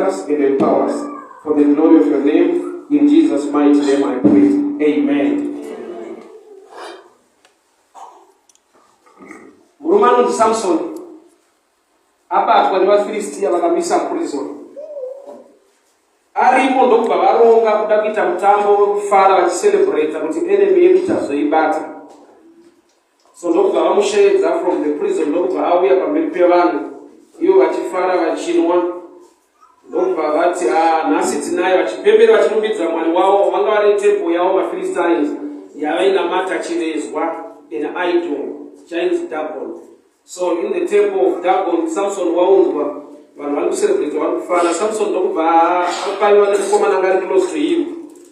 us and empower us. For the glory of your name, in Jesus' mighty name I pray. Amen. Romano Samson abatwa nevafilistia vakamisa prison. Arimo ndokubva varonga kuda kuita mutambo wekufara vachicelebrata kuti enemy yedu tazoibata. So ndokubva vamusheedza from the prison, ndokubva auya pamberi pevanhu ivo vachifara vachinwa. Ndokubva vati nhasi tinaye vachipembera vachirumbidza mwari wavo. Vanga vari temple yavo vaPhilistines yavainamata chivezwa an idol chainzi Dagon. So in the temple of Dagon, Samson waunzwa vanhu vari kucelebrate vari kufara. Samson ndokubva akaiwa nemukomana anga ari close to him.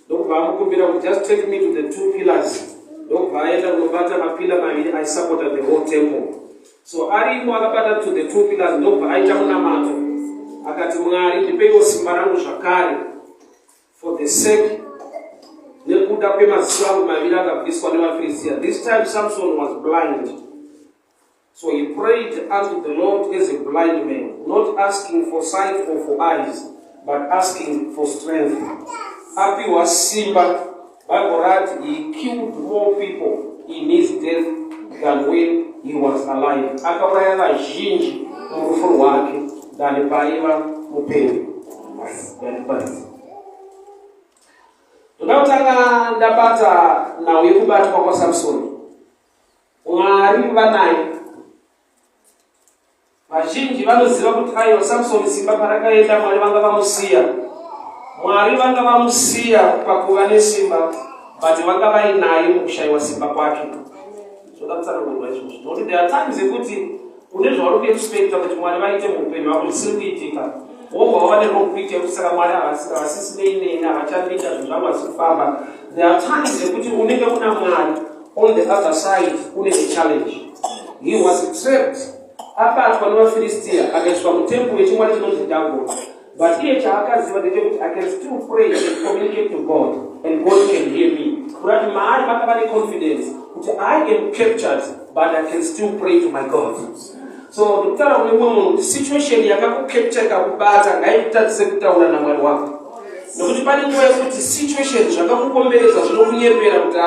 Ndokubva amukumbira kuti just take me to the two pillars. Ndokubva aenda kunobata mapila maviri aisupporta the whole temple. So arimo akabata to the two pillars. Ndokubva aita munamato akati Mwari ndipeiwo simba rangu zvakare for the sake nekuda kwemaziso angu maviri akabviswa nevaFilistia. This time Samson was blind. So he prayed unto the Lord as a blind man, not asking for sight or for eyes, but asking for strength. Api was Simba, Bible writes, he killed more people in his death than when he was alive. Akauraya vazhinji murufu wake than paiva mupenyu. Tunataka ndapata na uyekubatwa kwa Samson. Mwari vanaye vazhinji vanoziva kuti aiwa Samson simba parakaenda Mwari vanga vamusiya. Mwari vanga vamusiya pakuva nesimba, but vanga vainaye mukushayiwa simba kwake. Zvoda kutsanangurwa izvozvo. Nokuti there are times ekuti une zvauri kuexpecta kuti Mwari vaite muupenyu hwako zvisiri kuitika. Wobva wava nerwo kuita kuti saka Mwari havasisei neni, havachandiita zvinhu zvangu hazisi kufamba. There are times ekuti unenge kuna Mwari, on the other side une a challenge. He was trapped. Abatwa nevaFilistia akaiswa mutemple wechimwari chinonzi Dagon. But iye chaakaziva ndechekuti I can still pray and communicate to God, and God can hear me. Kurati maari makava neconfidence kuti I am captured, but I can still pray to my God. So ndikutaura kune mumwe munhu kuti situation yakakukapture ikakubata ngaikutatise kutaura naMwari wako. Nokuti pane nguva yekuti situation zvakakukomberedza zvinokunyepera kuti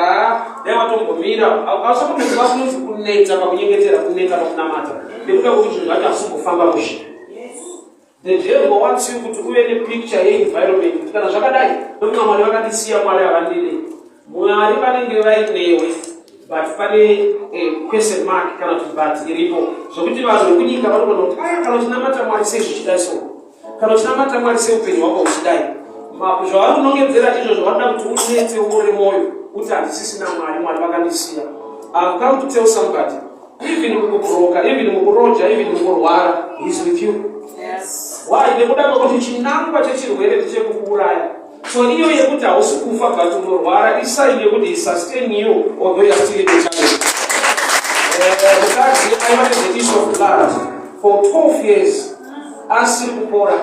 dai watombomira hausakutoziva kunonzi kuneta pakunyengetera, kuneta pakunamata nekuda kuti zvinhu zvacho hazisi kufamba mushe. The devil wants you kuti uve nepicture yeenvironment kuti kana zvakadai nokuti Mwari vakandisiya, Mwari havandidi. Mwari vanenge vainewe, but pane question mark kana kuti but iripo, zvokuti vanhu vekunyika vanogona kuti kana uchinamata Mwari sei zvichidai so, kana uchinamata Mwari sei upenyu hwako huchidai. Zvavari kunongedzera izvo zvavanoda kuti unetse uri moyo kuti handisisina Mwari, Mwari vakandisiya. I've come to tell somebody, even mukubroka, even mukuroja, even mukurwara, he's with you. Yes. Why? Nekuda kwekuti chinangwa chechirwere ndechekukuuraya. So iyo yekuti hausi kufa but unorwara isaini yekuti he sustain you although you are still in the challenge. Mukadzi aiva nezvetiso of blood for 12 years asiri kupora,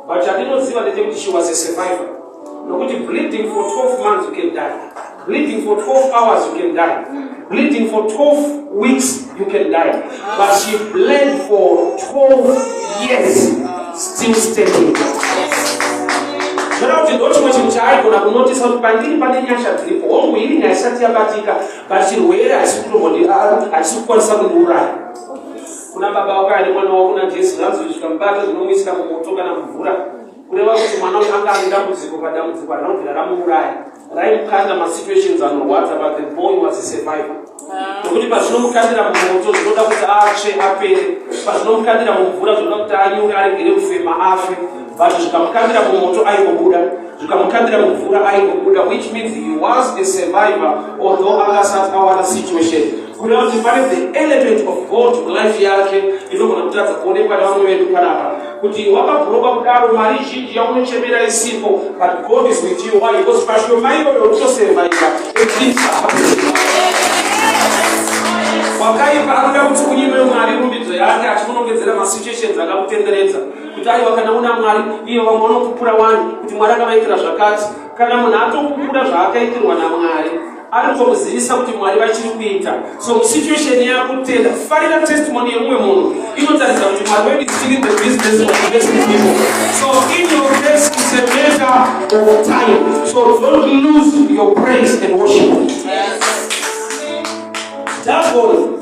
but chandinoziva ndechekuti she was a survivor. Nokuti bleeding for 12 months you can die. Bleeding for 12 hours you can die. Bleeding for 12 weeks you can die. But she bled for 12 years still standing. Zvinoda kuti ndochimwe chinhu chaaigona kunotisa kuti pandiri pane nyasha dziripo, hongu iri nyaya isati yabatika, but chirwere hachisi kukwanisa kundiuraya. Kuna baba wakaya nemwana wavo kuna Jesu, zvanzi zvikamubata zvinomwisika mumoto kana mumvura, kureva kuti mwana uyu anga ane dambudziko padambudziko rinobvira ramuuraya, raimukanda masituations anorwadza, but the boy was a survivor. Nokuti pazvinomukandira mumoto zvinoda kuti atsve apere, pazvinomukandira mumvura zvinoda kuti anyuke aregere kufema afe, but zvikamukandira mumoto aingobuda, zvikamukandira mumvura aingobuda, which means he was a survivor although angasati awana situation. Kureva kuti pane the element of God mulife yake inogona kutadza kuonekwa nevamwe vedu panapa, kuti wakabhuroka kudaro mari zhinji yaunochemera isipo, but God is with you. Why? Because pashoma iyoyo utosurviva things are happening. Wakaipa anoda kuti unyime Mwari rumbidzo yake achikunongedzera masituations akakutenderedza kuti aiwa kana una Mwari iye vamwe vanokupura wani kuti Mwari akavaitira zvakati. Kana munhu atokupura zvaakaitirwa naMwari arikutokuzivisa kuti Mwari vachiri kuita. So musituation yakutenda farira testimony yemumwe munhu inotaridza kuti Mwari wedu is still in the business of blessing people. So in your of time. So don't lose your praise and worship. Double.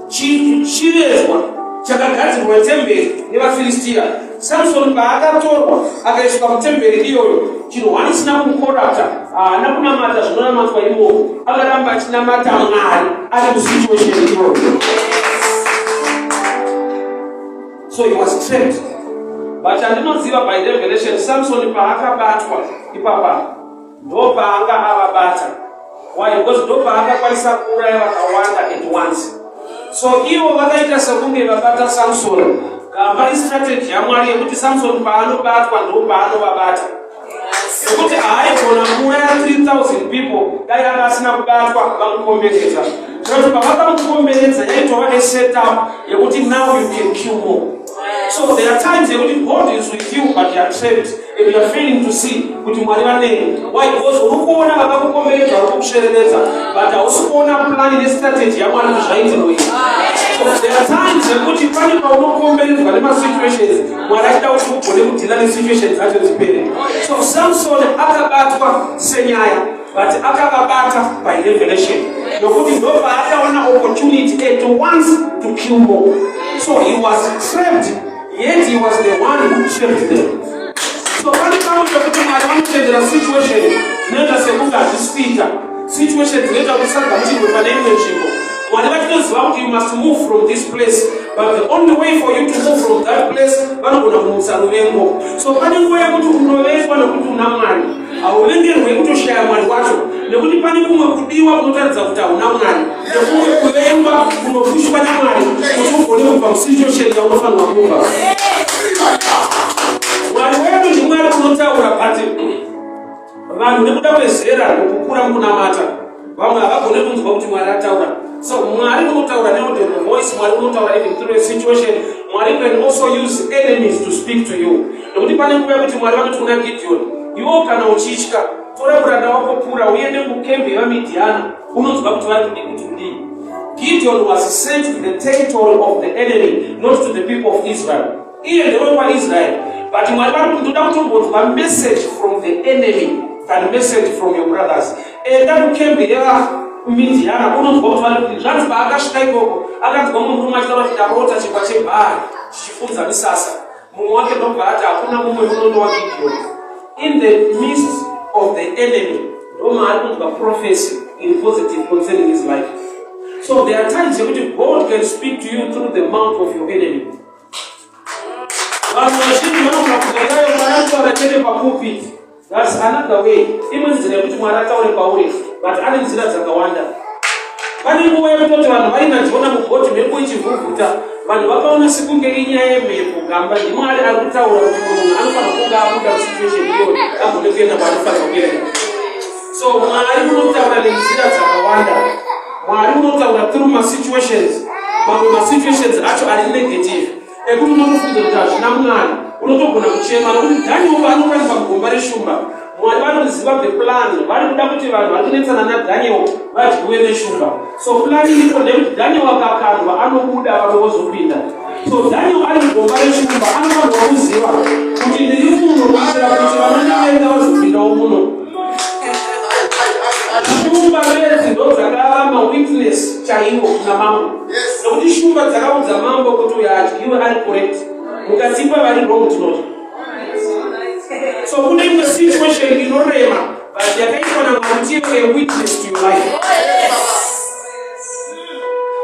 Chirezwa chakagadzirwa temberi nevafilistia. Samson paakatorwa akaiswa mutemberi iyoyo, chinhu wanisina kumukorata, haana kunamata zvinonamatwa imomo, akaramba achinamata Mwari ari musituation iyoyo. So he was trapped. But andinoziva by revelation, Samson paakabatwa ipapa ndo paanga avabata. Why? Because ndo paakakwanisa kuuraya vakawanda at once. So ivo vakaita sekunge vabata Samson. Gamba strategy yaMwari yekuti Samson paanobatwa ndo paanovabata. Yekuti haigona kuuraya 3,000 people dai anga asina kubatwa vamukomberedza. Zvekuti pavakamukomberedza yaitova a setup yekuti now you can kill more. So there are times when God is with you but you are trapped and you are failing to see kuti Mwari vanei. Why? Because unokuona vakakukomberedza vakakusheredza but hausiona plan ne strategy yaMwari kuzvaitirwe. So there are times when pane paunokomberedzwa nemasituations Mwari achida kuti ugone kudhila nesituations zacho dzipere. So Samson akabatwa senyaya but akavabata by revelation. Nokuti ndo paakaona opportunity at once to kill more. So he was trapped, yet he was the one who trapped them. So when it comes to the situation, never say who got this speaker. Situation later we start coming with an enemy. Whatever it is about, you must move from this place. But the only way for you to move from that place, so when you go to Norway, one of you Namari, I will then going to share my water. The only panic will be one of the Namari. The woman will remember who will push Panamari, who will from situation of Nova. Whatever you might not tell a party, Ram never was there, who put on Namata. So Mwari the voice Mwari even through a situation. Mwari can also use enemies to speak to you. You can uchichka tora brada wako pura uende mukembe wa Midian unozwa kuti vari kudi kuti. Gideon was sent to the territory of the enemy, not to the people of Israel. Iye ndewe wa Israel, but Mwari vari kutoda kutombonzwa message from the enemy than message from your brothers. Enda mukembe ya Midian unozwa kuti vari kuti zvanzi paakasvika ikoko akanzwa munhu umwe achitaura kuti ndarota chingwa chebhari chichifunza misasa. Mumwe wake ndobva ati hakuna mumwe munondo waGideon. In the midst of the enemy, Roma had a prophecy in positive concerning his life. So there are times when God can speak to you through the mouth of your enemy. That's another way. Even but I didn't see that Zakawanda. But in the way of the Vina, Jonah will go to the Puchi Fukuta, but Wakona Sikunga, Gamba, the Mali Altaura, Alpha situation, I'm looking about the so I don't know that I wonder through my situations, but my situations actually negative. A good number of the judge, Namlan, Unoto Chairman, Daniel Banuka from Kumbari Shumba. One is about the plan, one Daniel, but we Shumba. So planning for them, Daniel Akakan, I know who that was opinion. So Daniel Adam Kumbari Shumba, I know what was zero. Which in the new Shumba lezi ndo zakama weakness chaiwo na mambo. Nokuti shumba dzakaudza mambo kuti yaji iwe ari correct. Mukatsipa vari wrong tinoto. So kune imwe situation inorema but yakaitwa naMwari a witness to your life.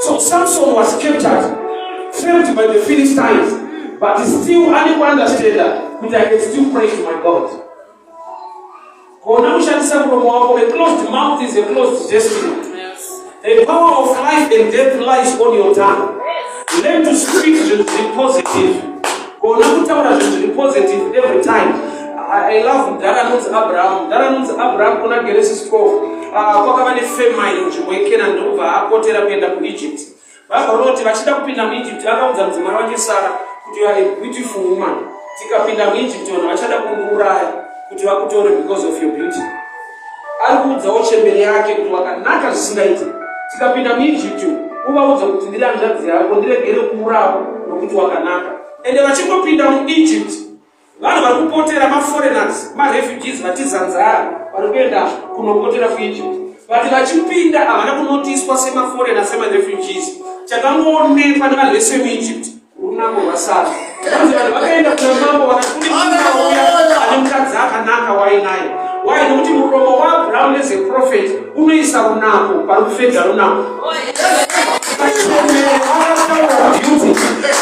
So Samson was captured, trapped by the Philistines, but he still only understood that I can still pray to my God. A closed mouth is a closed destiny. The power of life and death lies on your tongue. Learn to speak the positive. The positive every time. I love Daran's Abraham. Daran's Abraham kuna Genesis 12. Kwa kama ni famine njimwekena nduva akotera kuenda ku Egypt. Vakaroti vachida kupinda mu Egypt akaudza mudzimai wake Sara kuti you are a beautiful woman. Tikapinda mu Egypt vanhu vachada kunguuraya. Kuti vakutore because of your beauty. Ari kuudzawo chemberi yake kuti wakanaka zvisingaiti. Tikapinda muEgypt uvaudza kuti ndiri hanzvadzi yako ndiregere kuurawo nokuti wakanaka. Ende vachingopinda muEgypt vanhu vari kupotera maforeigners foreigners, refugees vatizanzara varikuenda kunokotera kuEgypt. Vati vachipinda havana kunotiswa sema-foreigners sema-refugees. Chakangoonekwa nevanhu vese muEgypt runako rwasara. Vanhu vakaenda kuna mambo vakati uya ane mukadzi akanaka wainaye. Why? Nokuti muromo waAbraham as a prophet unoisa runako parikufedza runako.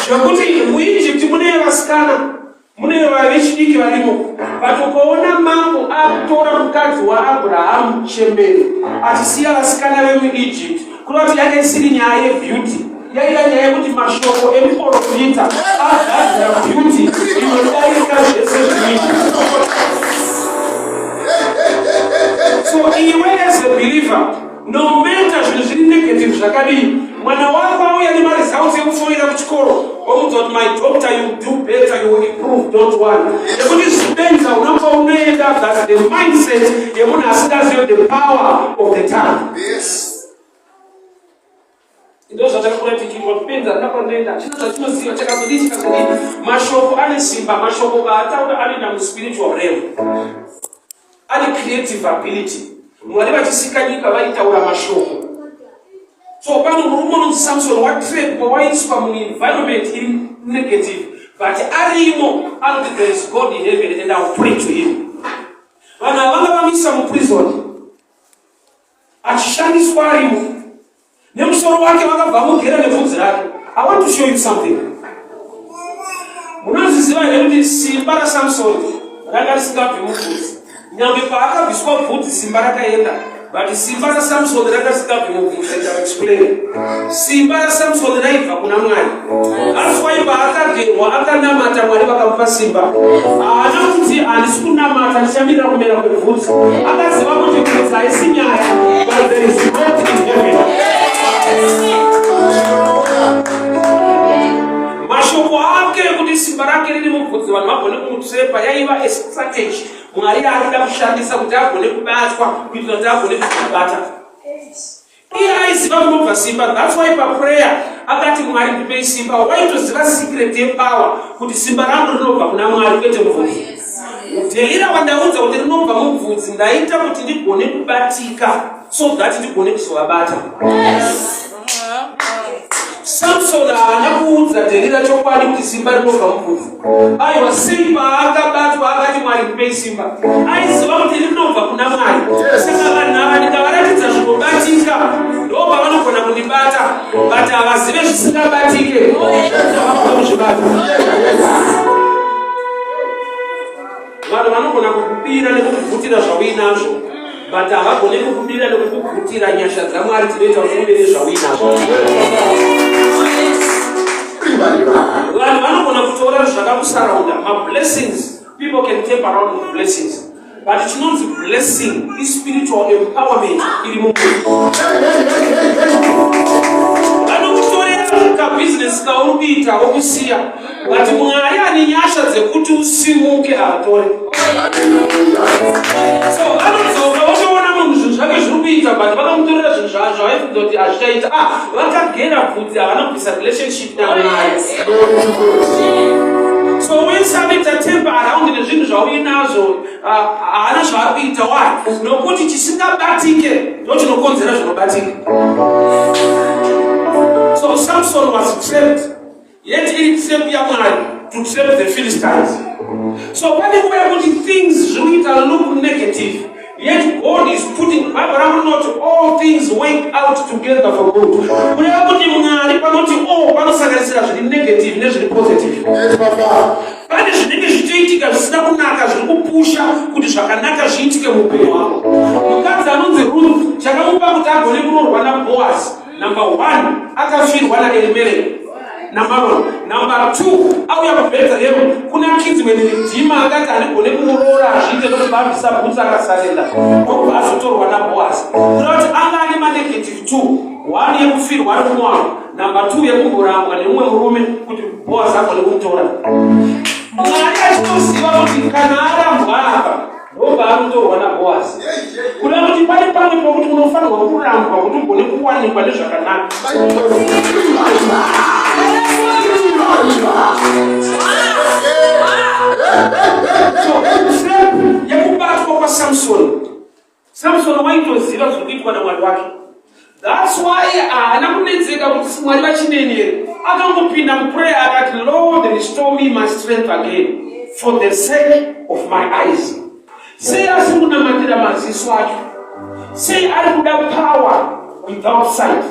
Zvekuti muEgypt mune vasikana, mune vechidiki varimo. Vatokaona mambo akutora mukadzi waAbraham chembere achisiya vasikana vemuEgypt, kureva kuti yanga isiri nyaya yebeauty, yaiva nyaya yekuti mashoko emuprofita agadzira beauty inodarika zvese zviizvi. So iwe as a believer, no matter zvinhu zviri negative zvakadii, mwana wako auya nemaresults ekufoira kuchikoro omuudza kuti my doctor, you do better, you will improve, don't worry. Yekuti zvipenza unapa unoenda, that's the mindset yemunhu asingazive the power of the tongue. Yes. Ndo zvatakakura tichiitwa kupenza ndapanoenda chino zvatinoziva chakazodii chakazodii. Mashoko ane simba, mashoko aataura anoenda muspiritual realm, ane creative ability. Mwari vachisika nyika vaitaura mashoko. So pano murume unonzi Samson watrapwa, waiswa muenvironment iri negative, but arimo anoti there is God in heaven and I will pray to him. Vanhu havanga vamisa muprison achishandiswa arimo, nemusoro wake vakabva mugera nebvudzi rake. I want to show you something. Munozviziva here kuti simba raSamson ranga risingabvi mubvudzi. Nyangwe paakabviswa bvudzi simba rakaenda, but simba raSamson ranga risingabvi mubvudzi. Explain. Simba raSamson raibva kuna Mwari. That's why paakagerwa akanamata, Mwari vakamupa simba. Haana kuti handisi kunamata ndichamira kumera kwebvudzi. Akaziva kuti bvudzi haisi nyaya, but there is God in heaven. Mashoko ake kuti simba rake riri mubvudzi vanhu vagone kumutrepa yaiva a strategy Mwari aida kushandisa kuti agone kubatwa kuitira kuti agone kubata. Iye aiziva kunobva simba. That's why paprayer akati Mwari ndipei simba. Waitoziva secret yepower kuti simba rangu rinobva kuna Mwari kwete mubvudzi. Delira wandaudza kuti rinobva mubvudzi ndaita kuti ndigone kubatika so that ndigone kuzovabata. Samson haana kuudza Delira chokwadi kuti simba rinobva mubvudzi. Aiwa sei paakabatwa akati Mwari ndipei simba. Aiziva kuti rinobva kuna Mwari. Saka vanhu ava ndikavaratidza zvinobatika ndopavanogona kundibata, but havazive zvisingabatike ndavakona kuzvibata. Vanhu vanogona kukubira nekukubvutira zvauinazvo, but havagone kukubira nekukubvutira nyasha dzaMwari dzinoita kuti uve nezvauinazvo. Vanhu vanogona kutora zvakakusaraunda, mablessings. People can tape around with blessings, but chinonzi blessing is spiritual empowerment iri mumunhu. Vanokutorera kabusiness kauri kuita wokusiya, but Mwari ane nyasha dzekuti usimuke avatore. So vanodzoka votoona munhu zvinhu zvake zviri kuita, but vakamutorera zvinhu zvazvo aifudoti hazvichaita. Vakagera bvudzi havana kubvisa relationship naMwari. So when something tatemba around nezvinhu zvauinazvo haana zvaari kuita. Why? Nokuti chisingabatike ndo chinokonzera zvinobatika. So Samson was trapped, yet iri trap yaMwari to trap the Philistines. So pane nguva yekuti things zvinoita look negative, yet God is putting, Bible not all things work out together for good. Kureva kuti Mwari panoti panosanganisira zviri negative nezviri positive. Pane zvinenge zvichiitika zvisina kunaka zviri kupusha kuti zvakanaka zviitike muupenyu hwako. Mukadzi anonzi Ruth chakamupa kuti agone kunorwa naBoaz. Number 1, akafirwa naElimeleki. Number 1. Number 2, auya kuBethlehem kuna kinsman Redeemer akati anigone kumuroora azviite kuti bvisa bhutsi akasarenda. Ndobva azotorwa naBoaz. Kuti anga ane manegative 2. 1 yekufirwa ari kuMoabhu. Number 2 yekumborambwa neumwe murume kuti Boaz agone kumutora. Mwari achitoziva kuti kana arambwa apa ndobva anotorwa naBoaz. Kureva kuti pane pamwe pokuti unofanirwa kurambwa kuti ugone kuwanikwa nezvakanaka. So kuitwa namwari wake. That's why anakunedzeka kuti mwari vachinenere akangopinda muprayer akati, Lord, restore me my strength again for the sake of my eyes. Sei asi kunamatira maziso acho, sei ari kuda power without sight.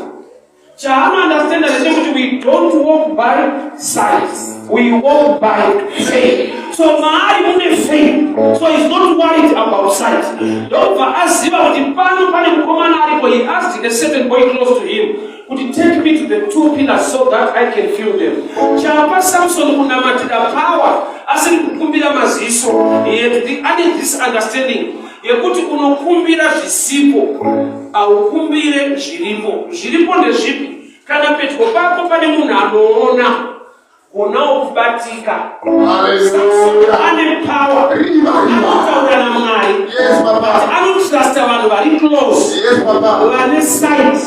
Chahano understand that we don't walk by sight, we walk by faith. So maari mune faith, so he's not worried about sight. Don't ask him about the pano pane mukomana aripo. He asked a certain boy close to him, would he take me to the 2 pillars so that I can feel them? Chapa Samson kunamatira power, asili kukumbira maziso. He had this understanding. Yekuti unokumbira zvisipo au kumbire zviripo. Zviripo ndezvipi? Kana pedyo pako pane munhu anoona, konawo kubatika. Ane power. Anotaura naMwari. Anotrasta vanhu vari close. Vane sight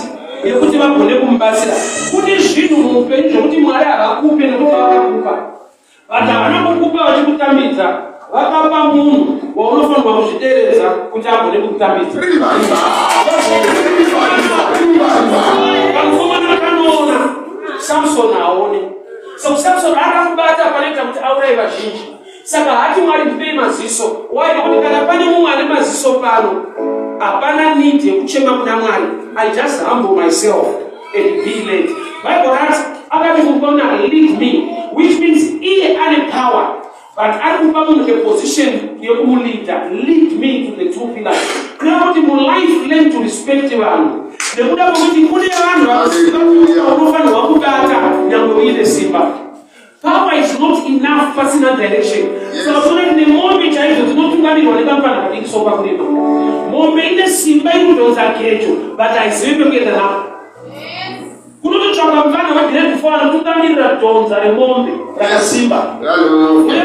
yekuti vagone kumubatsira. Kune zvinhu muupenyu zvokuti Mwari havakupe nekuti vakakupa. Vanhu havana kukupa vachikutambidza. Vakapa munhu waunofanirwa kuzvideredza kuti agone kukutambidza. Vamukomana vakanoona Samson aone. So Samson akakubata panoita kuti auraye vazhinji. Saka hati Mwari ndipei maziso. Why? Nekuti kana pane mumwe ane maziso pano, hapana need yekuchema kuna Mwari. I just humble myself and be led. Bible writes, akati mukona lead me, which means iye ane power. But I will come in a position leader. Lead me to the 2 pillars. Now, in life, learn to respect them. The Buddha will be put power is not enough personal direction. So, the moment I do not want to so moment Simba don't but I say to get enough. Kunototsvaka mfana wegiredi tukamira tonza remombe rakasimba.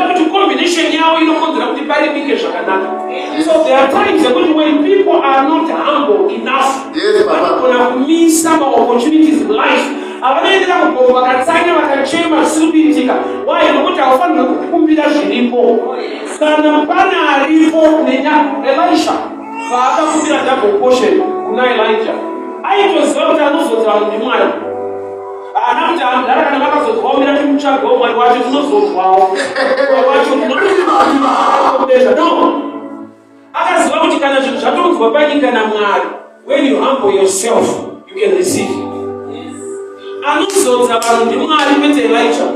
Kuti combination yavo inokonzera kuti paripike zvakanaka. So there are times that when people are not humble enough, vanogona kumisa opportunities in life. Avanoendera kugomba vakatsanya vakachema zvirikuitika. Why? Nokuti haufanirwe kukumbira zviripo. Kana pana aripo Elisha vaakakumbira double portion kuna Elijah. Aitoziva kuti anozodza vanhu ndimwari. Anakuti andara kana vakazodwawo mira timutsvagewo Mwari wacho tinozodwawo. Mwari wacho tinozodwawo. No. Akaziva kuti kana zvinhu zvatonzwa panyika naMwari, when you humble yourself, you can receive. Anozodza vanhu ndimwari kwete Elijah.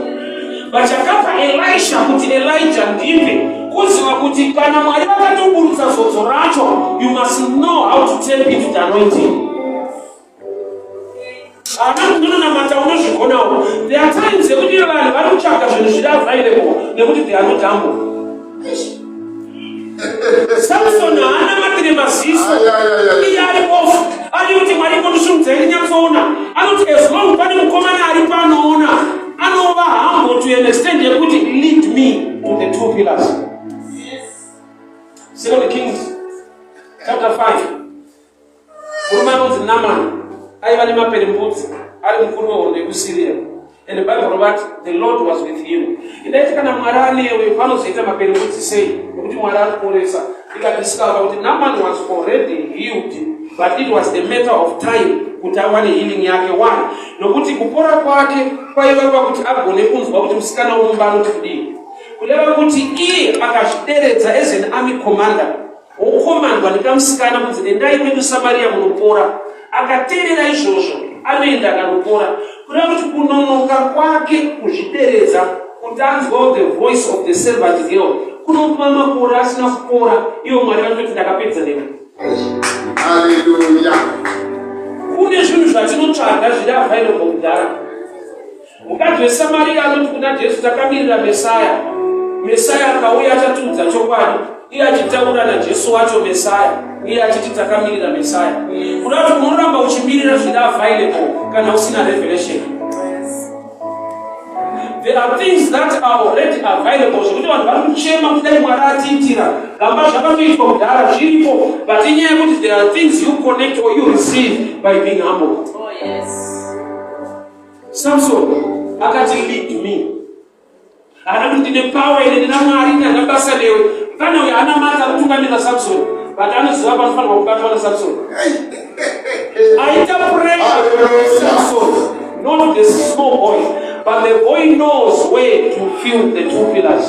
Vachakapa Elisha kuti Elijah ndipe, kuziva kuti kana Mwari vakatoburutsa zodzo racho, you must know how to tap into the anointing. There are times that we are available, they are not humble. Samson ana matire masiso. Iyari off. Ani uti Mwari kondushunze nyakona. Anoti as long pani mukomana ari panoona. Anova humble to understand yekuti lead me to the 2 pillars. Second Kings chapter 5. Murumanonzi Naaman aiva nemaperembudzi ari mukuru wehondo yekuSyria. And the Bible writes, the Lord was with him. Inaita kana Mwari anewe panozoita maperembudzi sei nokuti Mwari anoporesa. Ikadiscover kuti Naaman was already healed, but it was a matter of time kuti awane healing yake. Why? Nokuti kupora kwake kwaiva kuti agone kunzwa kuti musikana womumba anoti kudii. Kureva kuti iye akazvideredza as an army commander, wokomandwa nekamusikana kunzi endai kwedu Samaria munopora. Akateerera izvozvo anoenda akanopora. Kureva kuti kunonoka kwake kuzvideredza kuti anzwa the voice of the servant girl kunopa makore asina kupora. Iwo Mwari vanototi ndakapedza newe. Hallelujah. Kune zvinhu zvatinotsvaga zviri available kudhara. Mukadzi weSamaria anoti kuna Jesu, takamirira Mesaya. Mesaya akauya achatiudza chokwadi. Iye achitaura naJesu wacho Mesaya. Iye achiti takamirira Mesaya. Kuda kuti unoramba uchimirira zviri available kana usina revelation. There are things that are already available. Zvokuti vanhu vari kuchema kuti dai Mwari atiitira. Gamba zvakatoitwa kudhara zviripo. But inyaya yekuti there are things you connect or you receive by being humble. Oh yes. Samson akati lead me. Ana kuti ndine power ine ndina Mwari ndina basa newe. Kana uyo ana mata kutungamira Samson. But anoziva panofanirwa kubatwa naSamson. Aita prayer Samson, not the small boy, but the boy knows where to fill the 2 pillars.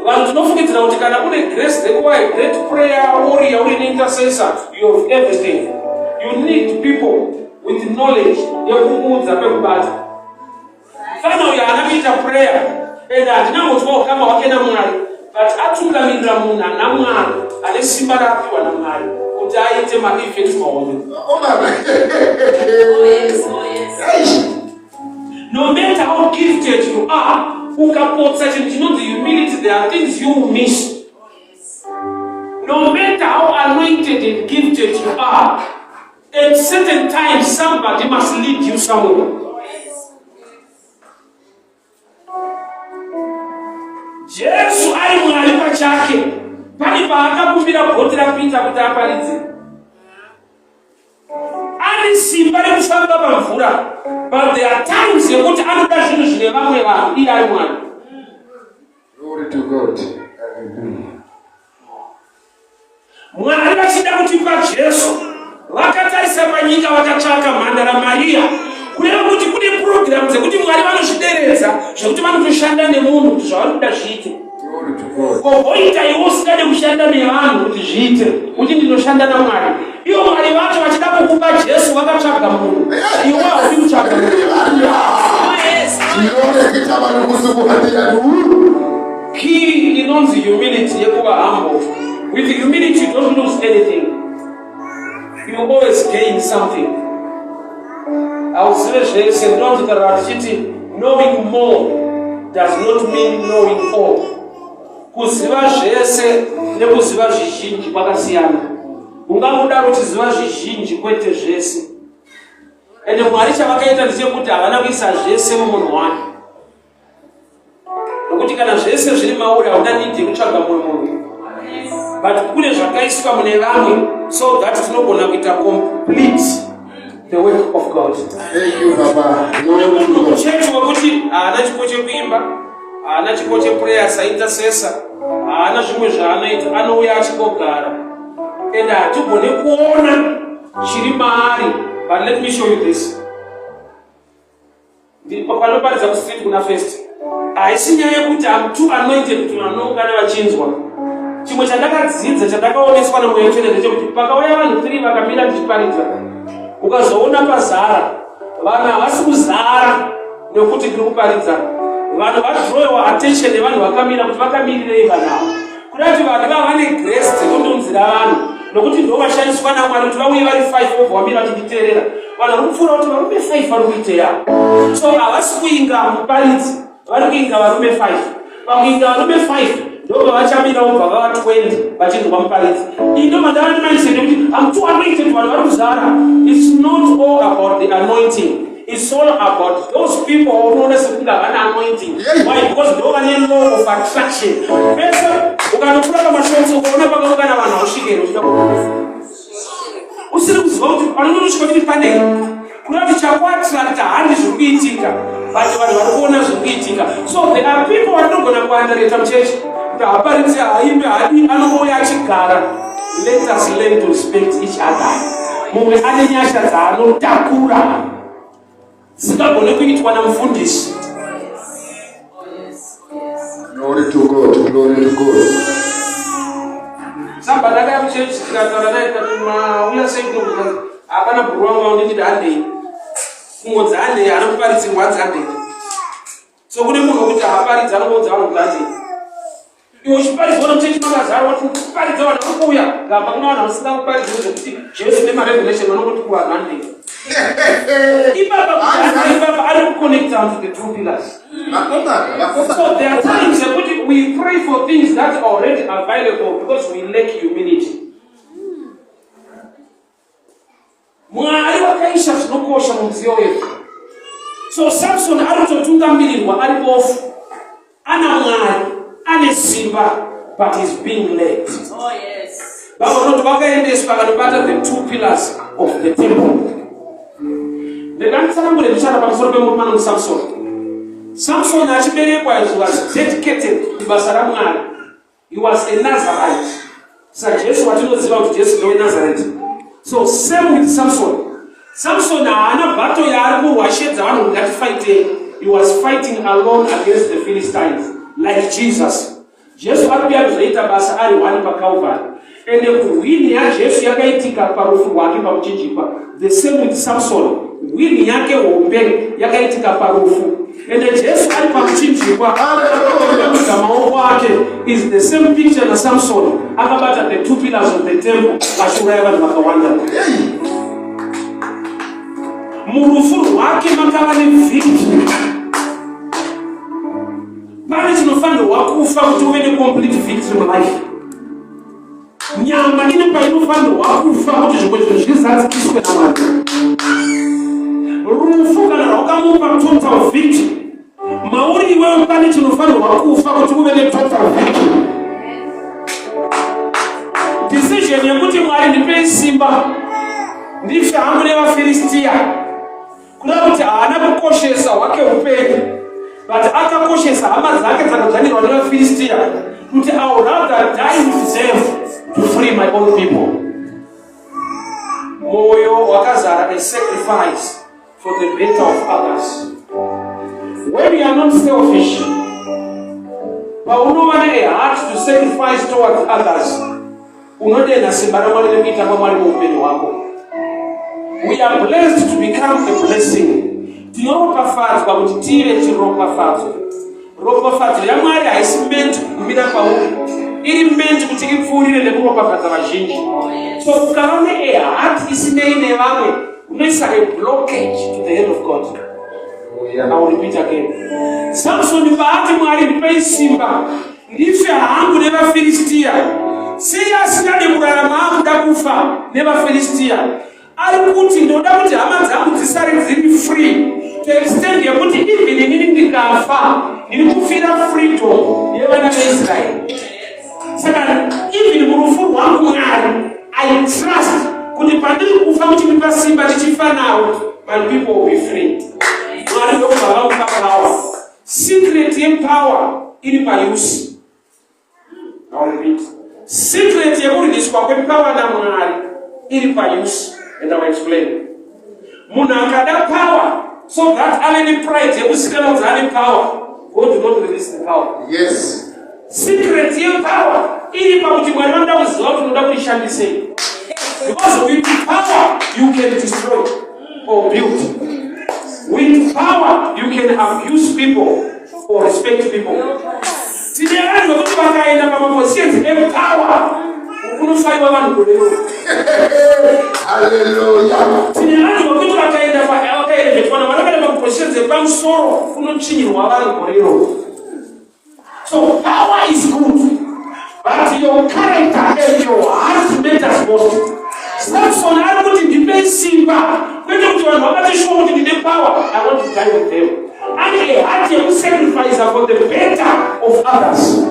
And don't forget now, you can only grace the way, great prayer, warrior, or an intercessor. You have everything. You need people with knowledge. Final ya anapita prayer. Enda ndinamutuwa kama wakena mwari. But atunga mindra muna na mwari. Ale simbara apiwa na mwari. Utaite ma effects maone. No matter how gifted you are, you know the humility, there are things you miss. No matter how anointed and gifted you are, at certain times somebody must lead you somewhere. Jesu ali mwali pachake, pani paakakumbira bhoti rapinza kuti aparidze. Ali simba rekufamba pamvura, but there are times yekuti anoda zvinhu zvine vamwe vanhu iye ari mwari. Glory to God. Mwari vachida kutipa Jesu, vakatarisa panyika vakatsvaka mhandara Maria, kureva kuti kune program dzekuti Mwari vanozvideredza zvekuti vanotoshanda nemunhu kuti zvavari kuda zviite. Kovoita iwo usingade kushanda nevanhu kuti zviite, kuti ndinoshanda naMwari. Ivo Mwari vacho vachida kukupa Jesu vakatsvaga munhu. Iwe haudi kutsvaga munhu. Key inonzi humility yekuva humble. With humility you don't lose anything. You always gain something. I will say this, and don't knowing more does not mean knowing all. Kuziva zvese nekuziva zvizhinji kwakasiyana. Ungangodaro chiziva zvizhinji kwete zvese. Ende Mwari chavakaita ndechekuti havana kuisa zvese mumunhu wake. Nokuti kana zvese zviri mauri hauna nidi kutsvaga mumwe munhu. But kune zvakaiswa mune vamwe so that tinogona kuita complete the work of God. Thank you, Baba. Muchechi wekuti haana chipo chekuimba, haana chipo cheprayer saintercessor, haana zvimwe zvaanoita, anouya achingogara. And hatigone kuona chiri maari. But let me show you this. Panoparidza kustreet kuna first. Haisi nyaya yekuti I'm too anointed kuti vanongana vachinzwa. Chimwe chandakadzidza chandakaoneswa namweya mutsvene ndechekuti pakauya vanhu 3 vakamira ndichiparidza, ukazoona pazara, vanhu havasi kuzara nekuti ndiri kuparidza. Vanhu vadrowewa attention nevanhu vakamira kuti vakamirirei vanhu ava. Kuda kuti vanhu vava vane grace dzekundonzira vanhu, nokuti ndo vashandiswa naMwari kuti vauye vari 5 vobva vamira vachinditeerera. Vanhu vari kupfuura kuti varume 5 vari kuiteya. So havasi kuinga muparidzi, vari kuinga varume 5. Pakuinga varume 5 ndoba vachamira ubva vava 20 vachinzwa muparidzi. Indo mandava mindset yekuti I'm too anointed vanhu vari kuzara. It's not all about the anointing. It's all about those people who unoona sekuti havana anointing. Why? Because ndo vane law of attraction. Pesa ukanokura pamashonso ukaona pakaungana vanhu hausvikeri uchida kuona. Usiri kuziva kuti panonosvika kuti pane kuna kuti chakuattracta handi zviri kuitika, but vanhu vari kuona zviri kuitika. So there are people vatinogona kuandareta muchechi kuti haparidzi haimbe hadi anongouya achigara. Let us learn to respect each other. Mumwe ane nyasha dzaanotakura dzisingagone kuitwa namufundisi. Glory to God, glory to God. Somebody akaya muchechi tikataura naye kuti mauya sei kuti hapana bhuru wangu vaunditi handei kumodza handei hana kuparidzi mwadzi handei. So kune munhu wekuti haparidzi anongodza vanhu kuti handei. Iwe uchiparidzwa nomuchechi makazara wati kuparidza vanhu vakuuya gamba kuna vanhu vasingakuparidzi zvekuti Jesu nemarevelation vanongoti kuvanhu handei. Ipapa ari kuconnect down to the 2 pillars. So there are times that we pray for things that are already available because we lack humility. Mwari wakaisha zvinokosha mudziyo wedu. So Samson ari kutotungamirirwa ari bofu, ana Mwari, ane simba, but he's being led. Oh yes. Baba vanoti vakaendeswa vanobata the 2 pillars of the temple. Ndakanditsanangure ndichara pamusoro pemurumana muSamson. Samson achiberekwa was dedicated kubasa raMwari. He was a Nazarite. Saka Jesu watinoziva kuti Jesu ndowe Nazarite. So same with Samson. Samson haana battle yaari kurwashedza vanhu ngatifaite. He was fighting alone against the Philistines like Jesus. Jesu akuya kuzoita basa ari one paCalvary. Ende kuwini yaJesu yakaitika parufu rwake pamuchinjikwa. The same with Samson. Wini yake hombe yakaitika parufu. Ende Jesu ari pamuchinjikwa akabata maoko ake is the same picture na Samson akabata the two pillars of the temple ashuraya vanhu vakawanda. Murufu rwake makava nevhiki. Pane chinofanirwa kufa kuti uve necomplete victory mulife. Nyama ine painofanirwa kufa kuti zvimwe zvinhu zvizadzikiswe naMwari. Rufu kana rwakamupa total victory, mauri iwewe pane chinofanirwa kufa kuti uve netotal victory. Decision yekuti Mwari ndipei simba ndife hangu nevaFiristia kuda kuti haana kukoshesa hwake upenyu, but akakoshesa hama dzake dzakadzvanirwa nevaFiristia kuti I would rather die with them to free my own people. Moyo wakazara a sacrifice for the better of others. When you are not selfish, paunova a heart to sacrifice towards others, unodena simba raMwari rekuita kwaMwari muupenyu hwako. We are blessed to become a blessing. Tinoropafadzwa kuti tive chiropafadzo. Ropafadzo yaMwari haisi meant kumira pauri, iri meant kuti ipfuurire nekuropafadza vazhinji. So ukava a heart isinei nevamwe, unoisa a blockage to the hand of God. I will repeat again. Samson paati Mwari ndipei simba ndife hangu nevaFiristia. Sei asina nekurarama akuda kufa nevaFiristia. Ari kuti ndoda kuti hama dzangu dzisare dziri free to extend yekuti even inini ndikafa ndiri kufira freedom yevana veIsraeri. Saka even murufu rwangu Mwari I trust kuti pandiri kufa kuti ndipa simba tichifa nawo my people will be free. Mwari ndokubva vamupa power. Secret yepower iri pause. I will repeat. Secret yekuridhiswa kwepower naMwari iri pause. And I will explain. Munhu akada power so that ane pride yekusikana kuti ane power, God will not release the power. Yes. Secret yepower iri pakuti Mwari vanoda kuziva kuti unoda kuishandisei. Because with power you can destroy or build. With power you can abuse people or respect people. Tine vanhu vokuti vakaenda pamapositions epower unofaiwa vanhu kodero. Hallelujah. Tine vanhu vokuti vakaenda vakaenda vakaenda pamapositions epamusoro unochinyirwa vanhu kodero. So power is good, but your character and your heart matters most. Samson ari kuti ndipei simba kwete kuti vanhu vakateshuwa kuti ndine power, I want to die with them. Ane a heart yekusacrifice for the better of others.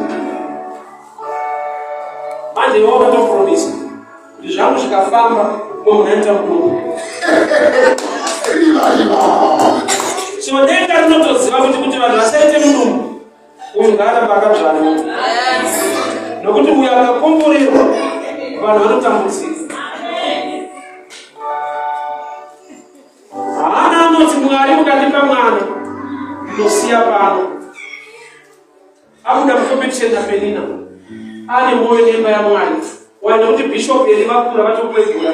Manje vakatopromisa kuti zvangu zvikafamba munoita mudumbu. So denga rinotoziva kuti vanhu vasaite mudumbu uyu ngaaramba akadzvara munhu. Nokuti uyu akakomborerwa vanhu vanotambudzika. Haana anoti Mwari ukandipa mwana ndinosiya pano. Akuda mukombetishenda Penina ane mwoyo nemba yaMwari. Waenda kuti bishop eri vakura vatokwegura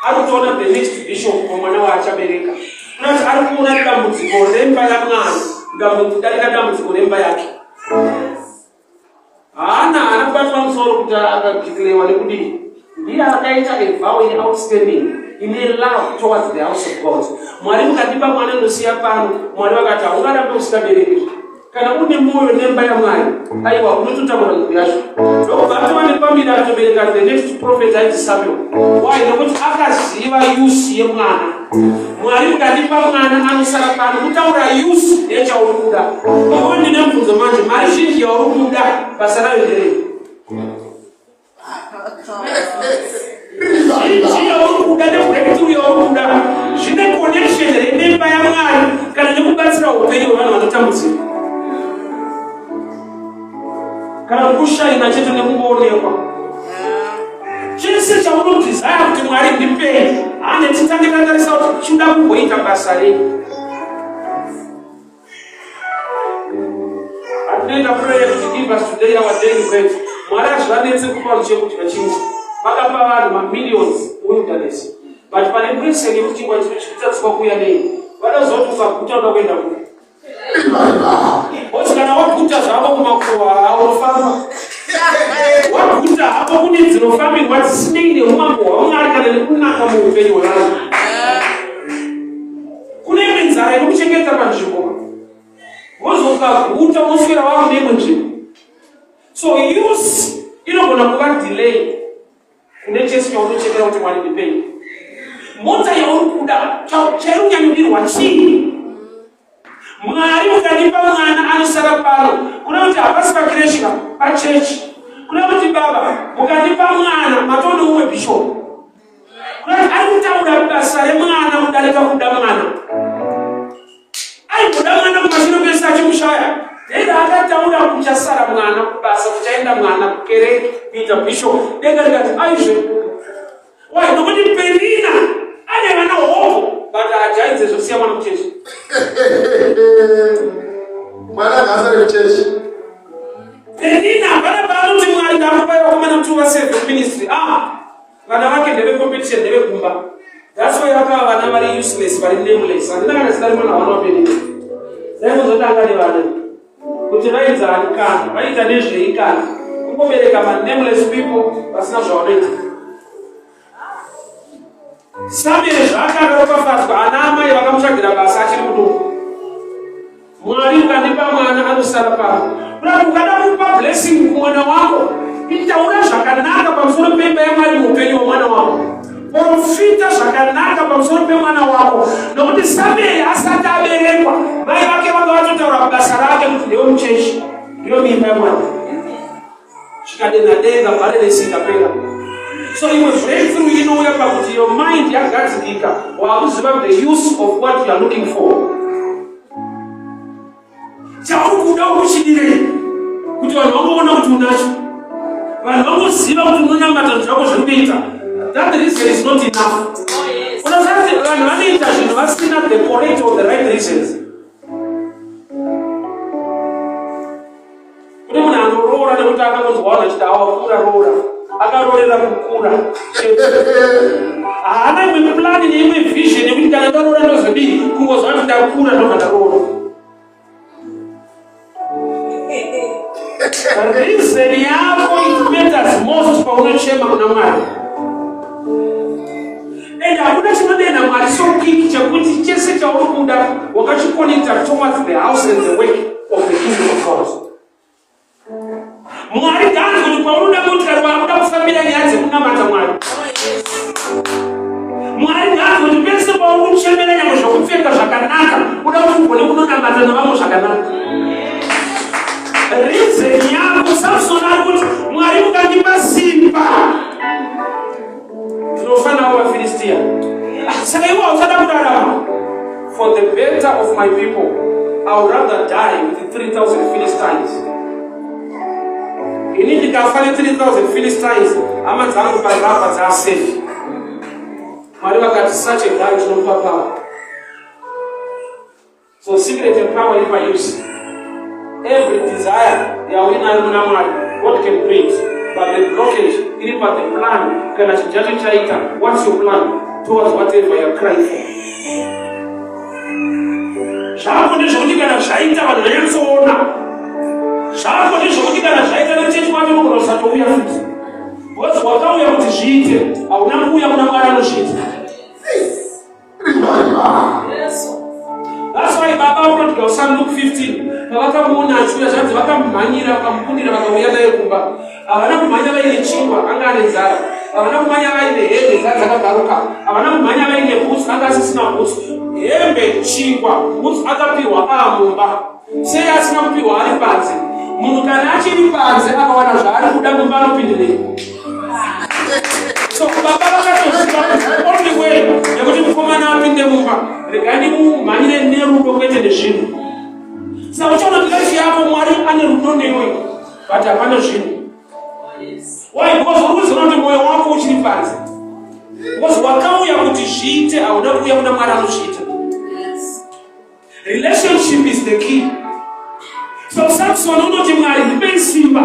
ari kutoona the next bishop mwana waachabereka. Unati ari kuona dambudziko remba yaMwari kudarika dambudziko remba yake. Haana kubatwa musoro kuti akadhikirewa nekudii. Ndiye akaita a vow in outstanding in a love towards the house of God. Mwari mukandipa mwana ndosiya pano, Mwari vakati haungarambe usikabereki. Kana une mwoyo nemba yaMwari, aiwa unototaura nzwi yacho. Ndokubva atova nepamira atobereka the next prophet aiti Samuel. Why? Nokuti akaziva use yemwana. Mwari mukandipa mwana anosara pano kutaura use yechauri kuda. Iwe ndine mubvunzo manje, mari zhinji yauri kuda basa rayo nderei? Zhinji yauri kuda nebreakthrough yauri kuda zvine connection nemba yaMwari kana nekubatsira upenyu hwevanhu vanotambudzika. Kana kushaina chete nekungoonekwa. Chese chaunodesire kuti Mwari ndipei basa rei. Atinoenda prayer to give us today our daily bread. Mwari azvivanetse kupa chekudya chimwe. Vakapa vanhu mamillions wilderness. But pane prison yekuti chingwa chitatswa kuya nei. Vanozoti ukaguta unoda kuenda kuri. Woti kana waguta zvavo kumakuwa unofamba. Waguta hapo kune dzinofambirwa dzisinei neumambo hwaMwari kana nekunaka muupenyu hwevanhu. Kune imwe nzara inokuchengeta panzvimbo. Wozokaguta woswera wava neimwe nzvimbo. So use inogona kuva delay kune chese chaunochekera kuti Mwari ndipei. Mota yauri kuda chairi kunyanyodirwa chii? Mwari mukanipa mwana anosara pano. Kuna kuti hapasi pakiresha pachechi. Kuna kuti baba mukanipa mwana matone umwe bishop. Kuna kuti ari kutaura basa remwana mudarika kuda mwana. Ai kuda mwana kumashino pesa achimushaya. Dega akataura kuchasara mwana kubasa kuchaenda mwana kukereke kuita bishop. Dega rikati aizve. Wai nokuti Penina ane vana hopo but ajaidze zvosiya mwana kuchechi. Mwana ngazare kuchechi. Penina vana vanoti Mwari ndakupa vakomana kuti vaseve ministry. Vana vake ndeve competition ndeve kumba. That's why vakava vana vari useless vari nameless. Handina kana zita remwana vana waPenina. Dai muzotanga nevana kuti vaidza anikana vaidza nezveikana kungobereka nameless people vasina zvavanoita. Samuel zvakaropafadzwa ana amai vakamutsvagira basa achiri muduku. Mwari ukanipa mwana anosara pano. Kuti ukada kupa blessing kumwana wako, itaura zvakanaka pamusoro peimba yaMwari muupenyu hwemwana wako. Profita zvakanaka pamusoro pemwana wako. Nokuti Samuel asati aberekwa, mai vake vanga vatotaura basa rake kuti ndiwe muchechi, ndiyo mimba yaMwari. Chikadenga denga mari risingapera. So you will breakthrough inouya pakuti your mind yagadzikika wakuziva the use of what you are looking for. Chauri kuda kuchidirei kuti vanhu vangoona kuti unacho. Vanhu vangoziva kuti unonyambata zvako zvekuita. That reason is not enough. Unazati vanhu vanoita zvinhu vasina the correct or the right reasons. Kune munhu anoroora nekuti akangonzwawo achiti awakura roora. Akarorera kukura. Haana imwe plani neimwe vision yekuti kana ndaroora ndozodii kungozva kuti ndakura ndobva ndaroora. Reason yako it matters most paunochema kuna Mwari. And hakuna chinodenda Mwari so quick chakuti chese chauri kuda wakachikonecta towards the house and the work of the kingdom of God. Mwari kanzi kuti paunoda motikari wakuda kufambira nyaya dzekunamata Mwari. Mwari kanzi kuti pese pauri kuchemera nyama zvokupfeka zvakanaka uda kuti ugone kunonamata navamwe zvakanaka. Reason yako Samson ari kuti Mwari mukandipa simba tinofanawo vaFilistia. Saka iwe hausada kurarama. For the better of my people I would rather die with 3,000 Philistines. Ini ndikafa ne3,000 Philistines hama dzangu parapa dzasafe. Mwari vakati such a guy tinomupa power. So secret and power if I use every desire yawinayo muna Mwari God can bring it. But the blockage iri pa the plan kana chijacho chaita. What's your plan towards whatever you are crying for? Zvako ndezvokuti kana zvaita vanhu vanyatsoona. Zvako ndezvokuti kana zvaita nechechi wacho unogona kusatouya futi. Because wakauya kuti zviite hauna kuuya kuna Mwari anozviita. That's why Baba unoti Psalm Luke 15 pavakamuona achiuya zvanzi vakamumhanyira vakamukundira vakauya naye kumba. Havana kumhanya vaine chingwa anga ane nzara. Havana kumhanya vaine hembe dzakagaruka. Havana kumhanya vaine bhutsu anga asisina bhutsu. Hembe chingwa bhutsu akapihwa aamumba. Sei asina kupihwa ari panze. Munhu kana achiri panze akawana zvaari kuda mumba anopindirei. So Baba vakatoziva kuti only way yekuti mukomana apinde mumba regai mumhanyire nerudo kwete nezvinhu. Saka uchaona kuti life yako Mwari ane rudo newe but hapana zvinhu. Why? Because uruziva kuti mwoyo wako uchiri panze. Because wakauya kuti zviite hauda kuuya kuna Mwari anozviita. Relationship is the key. So Samson unoti mwari ndipe simba.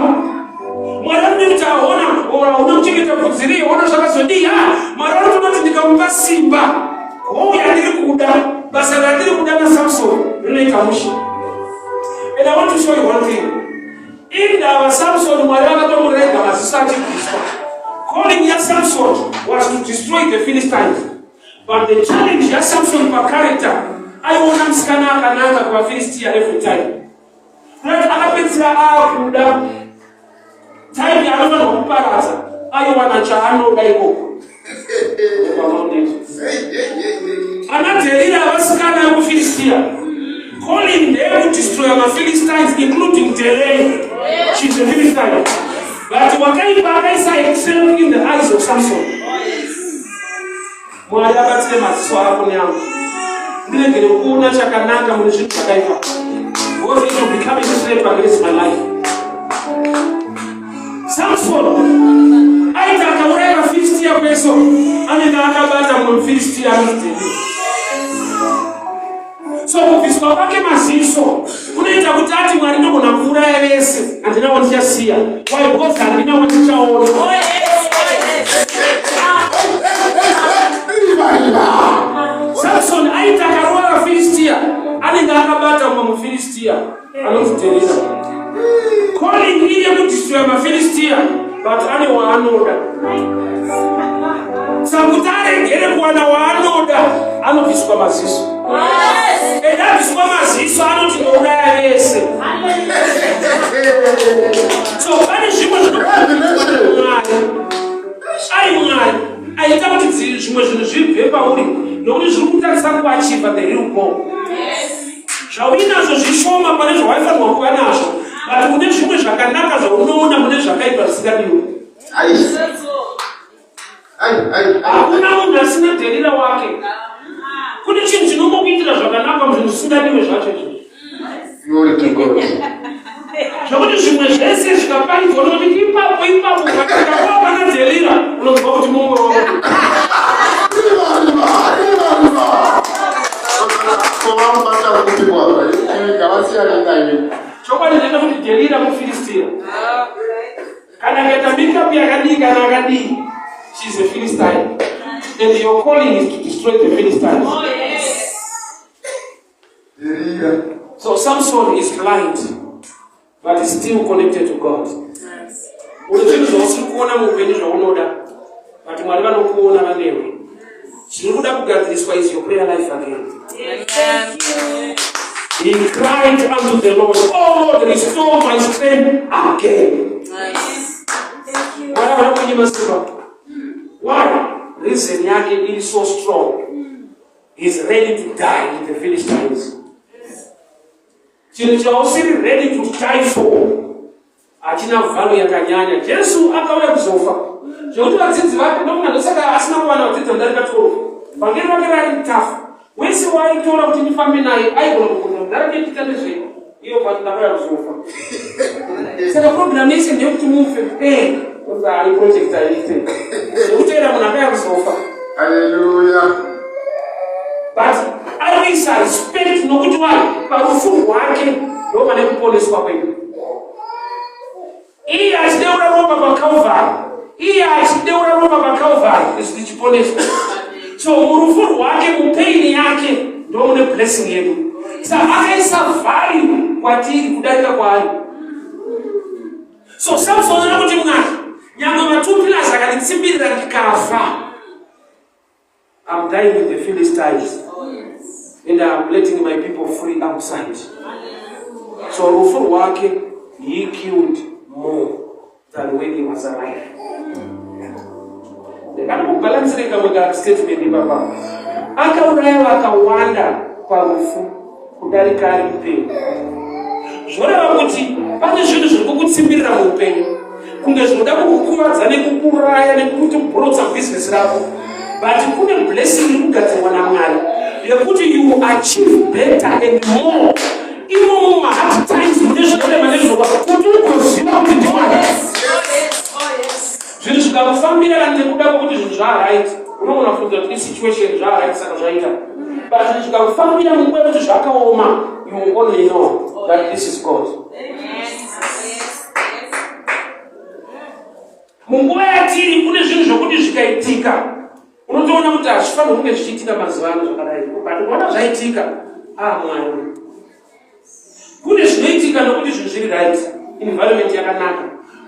Mwari utaona unamcheketa kuziri ona zvakazodii mwari unoti ndikampa simba. Yandiri kuda basa randiri kuda na Samson rinoita mushi. And I want to show you one thing. In our Samson mwari akatomurega maziso achibviswa. Calling ya Samson was to destroy the Philistines. But the challenge ya Samson per character, aiona msikana akanaka kwa Philistia every time. Right, akapedzera akuda. Time yaanova nokuparaza. Aiwana chaanoda ikoko. Anadelira vasikana vemuPhilistia, calling them to destroy the Philistines, including Delay. She's a Philistine. But wakaipa akaisa excel in the eyes of Samson. Mwari akatsile maziso ako neangu. Ndiregere kuona chakanaka mune zvinhu zvakaipa. Because it will become a slave against my life. Samson aita akauraya vaFilistia kweso. Anenge akabata muFilistia anoti. So kubviswa kwake maziso kunoita kuti ati Mwari ndogona kuuraya vese handinawo ndichasiya. Why? Because handinawo ndichaona. Samson aita akauraya vaFilistia anenge akabata muFilistia anoti Delila. Calling iye kudestroy maFilistia but ane waanoda. Sakuti aregere kuwana waanoda anobviswa maziso. Edabviswa maziso anoti ndouraya vese. So pane zvimwe ari Mwari aita kuti zvimwe zvinhu zvibve pauri nokuti zviri kutarisa kuachiva the real goal. Zvauinazvo zvishoma pane zvawaifanirwa kuva nazvo. But kune zvimwe zvakanaka zvaunoona mune zvakaipa zvisingadiwe. Hakuna munhu asina Delila wake. Kune chinhu chinomukuitira zvakanaka muzvinhu zvisingadiwe zvacho izvi. Zvokuti zvimwe zvese zvikaparidzwa nokuti ipapo vakakava pana Delila unobva kuti mumwe wavo. Chokwadi ndinoita kuti Delila muFilistia. Kana akatamika pia akadii. She's a Philistine. And your calling is to destroy the Philistines. Oh, yes. So Samson is blind, but is still connected to God. Unozvinhu zvausiri kuona muupenyu zvaunoda, but Mwari vanokuona vanewe. Chiri kuda kugadziriswa is your prayer life again. He cried unto the Lord, "Oh Lord, restore my strength again." Why? Reason yake is so strong. He's ready to die in the Philistines. Chinhu chausiri ready to die for achina vhalo yakanyanya. Jesu akauya kuzofa. Zvekuti vadzidzi vake ndomuna ndosaka asina kuwana vadzidzi mudarika 12. Vangeri vake vari tafu. Wese waitora kuti ndifambe naye aigona kugona mudarika ichita nezve iyo pandakauya kuzofa. Saka program yese ndeyekuti mufe. I project anything. Utera munakaya kuzofa. Hallelujah. But I respect nokuti parufu rwake ndo pane kuponeswa kwedu. Iye achideura ropa pa Calvary is tichiponeswa. So murufu rwake mupaini yake ndo mune blessing yedu. Saka akaisa value kwatiri kudarika kwaari. So Samson anakuti Mwari nyangwe matupila zakanitsimbirira ndikafa. I'm dying with the Philistines. And I'm letting my people free outside. So rufu wake, he killed more than when he was alive. Ndakanokubalanzirika mwega statement baba. Akauraya vakawanda parufu kudarika ari mupenyu. Zvoreva kuti pane zvinhu zviri kukutsimbirira muupenyu. Kunge zvinoda kukuvadza nekukuraya nekukutibhurotsa bhizinesi rako. But kune blessing iri kugadzirwa naMwari yekuti you achieve better and more. Imo hard times mune zvinorema nezvova kuti ugoziva kuti ndiMwari. Zvinhu zvikakufambira nekuda kwekuti zvinhu zvaaright, unoona kuti situation zvaaright saka zvaita. but chikakufambira munguva yekuti zvakaoma, you only know that this is God. Munguva yatiri kune zvinhu zvokuti zvikaitika unotoona kuti hazvifanira kunge zvichiitika mazuva ano zvakadai, but kuona zvaitika Mwari. Kune zvinoitika nokuti zvinhu zviri right, environment yakanaka.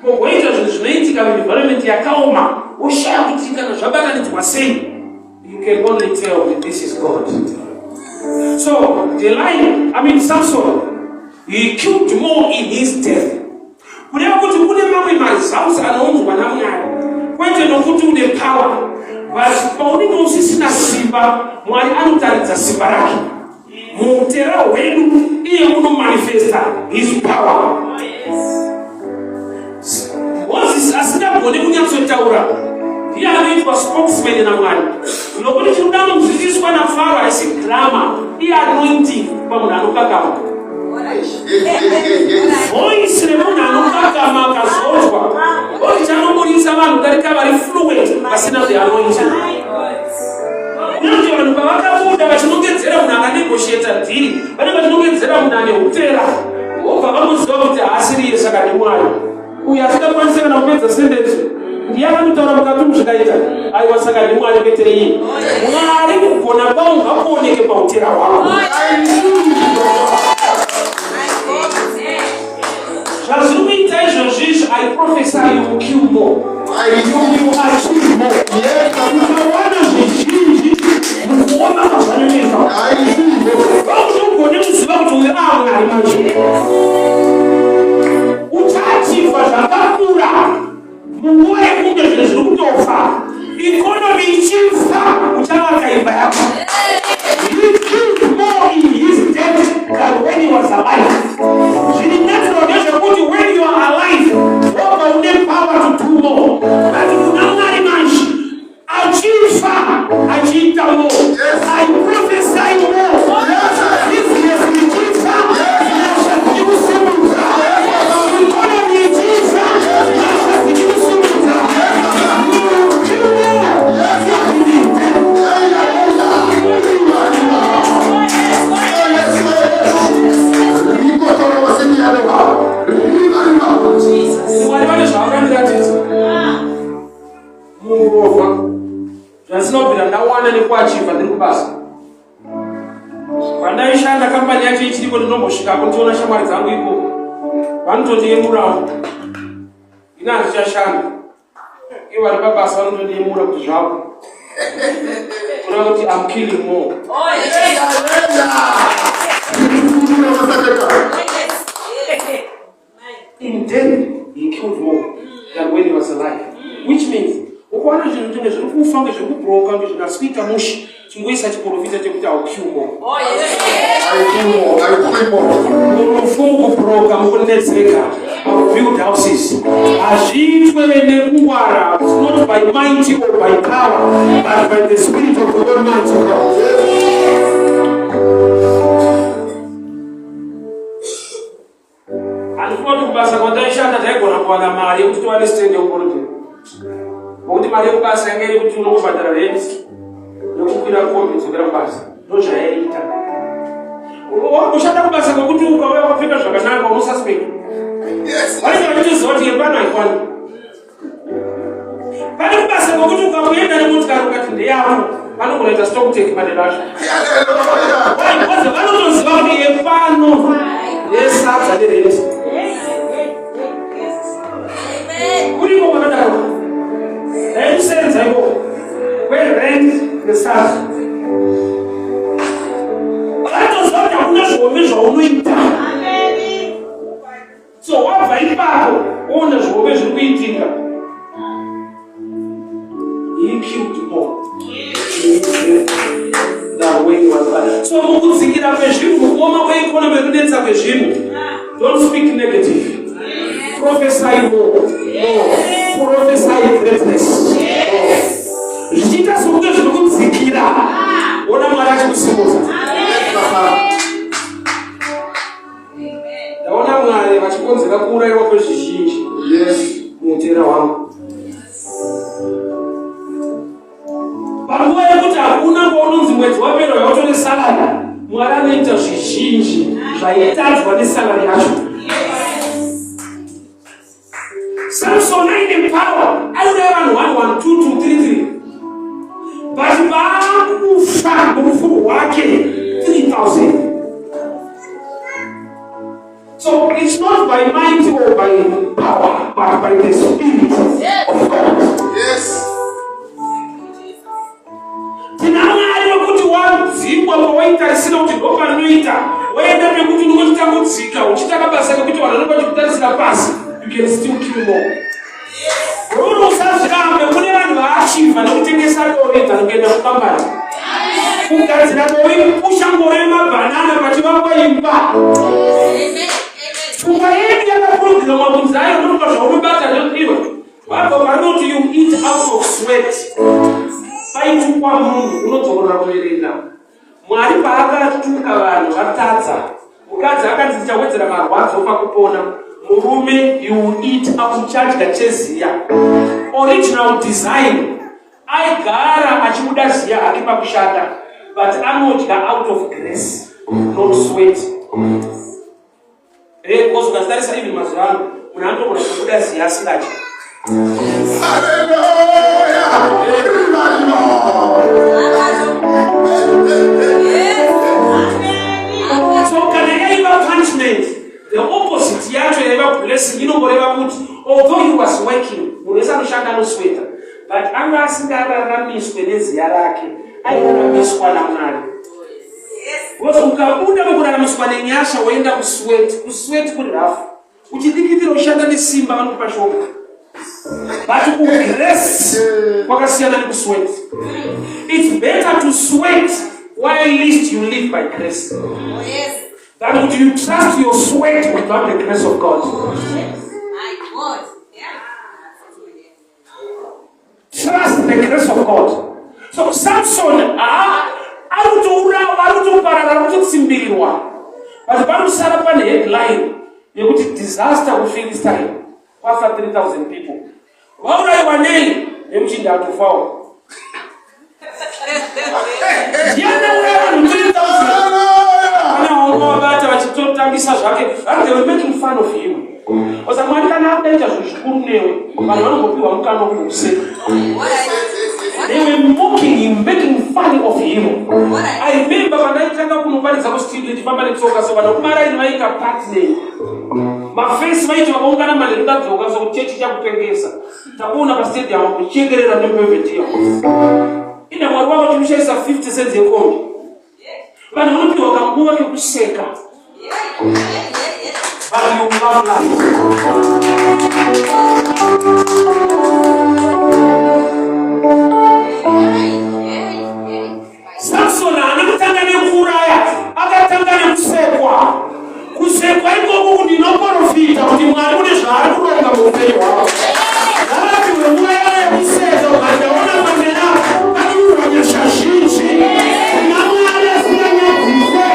Kogoita zvinhu zvinoitika environment yakaoma, ushaya kuti kana zvabatanidzwa sei, you can only tell that this is God. So Samson, he killed more in his death. Kureva kuti kune mamwe mazausi anounzwa naMwari, kwete nokuti une power, but paunenge usisina simba, Mwari anotaridza simba rake. Muutera hwedu iye unomanifesta his power. Moses asingagone kunyatsotaura, ndiye anoitwa spokesman naMwari. Nokuti chinoda kudzidziswa naFaro haisi drama, iye anointing pamunhu anokakama. Voice remunhu anokakama akazodzwa, voice anoburitsa vanhu darika vari fluent vasina anointing. Unoti vanhu pavakabuda vachinongedzera munhu akanegotiata dhiri, vanenge vachinongedzera munhu ane utera, vobva vamuziva kuti haasiri Yesu saka ndiMwari. Uyu asingakwanisa kana kupedza sentence, ndiye akanotaura mukati muzvikaita, aiwa saka ndiMwari kwete iye. Mwari kugona kwawo ngakuoneke pautera hwako. Zvazviri kuita izvozvizvi, I prophesy you will kill more. You will achieve more. Ukawana zvizhinji mukuona mazvanoneka, vakutogone kuziva kuti uyu Mwari manje. Uchachiva zvakakura munguva yekunge zvinhu zviri kutofa, ikonomi ichifa, uchavaka imba yako. He killed more in his death than when he was alive. Zviri natural ndezvekuti when you are alive, wobva une power to do more. But kuna Mwari manje, achifa, achiita more. I prophesy more. This year ichifa, zvachikusimudzwa. Ikonomi ichifa, zvachikusimudzwa. Mwari vane zvavakandiratidza muurova zvasinobvira ndawana nekuachiva ndiri kubasa. Pandaishanda kambani yacho ichiripo, ndinombosvikapo ndichiona shamwari dzangu ipo vanotondiyemurawo, ina handichashanda, ivo vari pabasa vanotondiyemura kuti zvavo kureva kuti I'm killing more. In death, he killed more than when he was alive. Which means, ukuwana zvinhu zvimwe zviri kufa kunge zviri kubhuroka kunge zvinasvika mushi, chingoisa chiprofita chekuti I'll kill more. Murufu kubhuroka mukunetseka, I'll build houses. Hazviitwe nekungwara, it's not by might or by power, but by the Spirit of the Almighty God. Andifuna kubasa kwandaishanda ndaigona kuwana mari yekuti tiwane stand yekurutini. Ngokuti mari yekubasa yanga iri kuti unongobhadhara rent nekukwira kombi dzokera kubasa. Ndozvayaita. Ushanda kubasa kwekuti ukauya wakapfeka zvakanaka unosuspect. Vanenge vachitoziva kuti yepano haikwani. Pane kubasa kwekuti ukaenda nemotikari ukati ndeyavo, vanogona kuita stock take madero acho. Because vanotoziva kuti yepano yesadza nerent. Kuriko kwakadaro daimusenza ivo kwerent nesadza, vanotoziva kuti hakuna zvihombe zvaunoita. So wabva ipapo uona zvihombe zviri kuitika, he killed more than when he was alive. So mukudzikira kwezvinhu, mukuoma kweikonomi nekunetsa kwezvinhu, don't speak negative. Prophesy more. Prophesy greatness. Zvichiita sokunge zviri kudzikira, ona Mwari achikusimudza. Ndaona Mwari vachikonzera kuurayiwa kwezvizhinji muutera hwangu. Panguva yekuti hakuna kwaunonzi mwedzi wapera wautore salary vaitadzwa nesalari yacho. Samson aine power, aureva vanhu 1 1 2 2 3 3, but vakufa murufu rwake 3,000. So it's not by might or by power, but by the Spirit of God. Yes. Tinamwari wekuti wadzingwa pawaitarisira kuti ndopanoita waenda pekuti unochitambudzika uchitaka basa rekuti vanhu vanopachikutarisira pasi, you can still kill more. Roro usazvirambe kune vanhu vaachivha nekutengesa dori dzanokuenda kukambani. Kugadzira dori kupusha ngoro yemabhanana pachivakwa imba. Pfungwa yedu yakakurudzirwa mabvunzo ayo ndokupa zvaunobata zvokwiwa. Vabva vanoti you eat out of sweat. Paitukwa munhu unodzorora kuverera. Mwari paakatuka vanhu vatadza. Mukadzi akanzi ndichawedzera marwadzo pakupona. Murume you eat out chadya cheziya. Original design. Aigara achibuda ziya hake pakushanda. But anodya out of grace, not sweat. Because ukasitarisa even mazuva ano munhu anotogona kubuda ziya asingadyi. So kana yaiva punishment, the opposite yacho yaiva blessing. Inongoreva kuti although he was working, munhu wese anoshanda anosweta, but anga asingararamiswe neziya rake, airaramiswa naMwari. Because ukabuda mukuraramiswa nenyasha woenda kusweti kuri hafu. Uchidikitira ushanda nesimba vanokupa shoma. But grace kwakasiyana nekusweat. It's better to sweat while at least you live by grace. Than would you trust your sweat without the grace of God. Trust the grace of God. So Samson arutoparara rutotsimbiriwa. But panosara pane headline yekuti disaster kuPhilistine kwafa 3,000 people. Vauraiwa nei nemuchindi atofawo. Ndiana uraya vanhu 3,000. Kana wangavabata vachitotambisa zvake. They were making fun of him. Osa Mwari kana akudaita zvinhu zvikuru newe, vanhu vanongopiwa mukana wekukuseka. They were mocking him, making fun of him. I remember when I tried to kunoparidza kustudio chifamba netsoka so vanhu kumara ino vaika partner. Mafesi vaiti vakaungana mali ndadzoka so chechi chakupengesa. Takuona pa stadium kuchekerera nepevetiyo. Ina Mwari wako chimushaisa 50 cents yekombi. Vanhu vanopiwa kanguva kekuseka. But you love life. Samson anakutanga nekuraya, akatanga nekusekwa. Kusekwa ikoko ndinoprofita kuti Mwari une zvaari kuronga muupenyu hwako. Vakati wemuya yekuseka ukandaona pamena anouronyesha zhinji. Namwari asinganyadzise.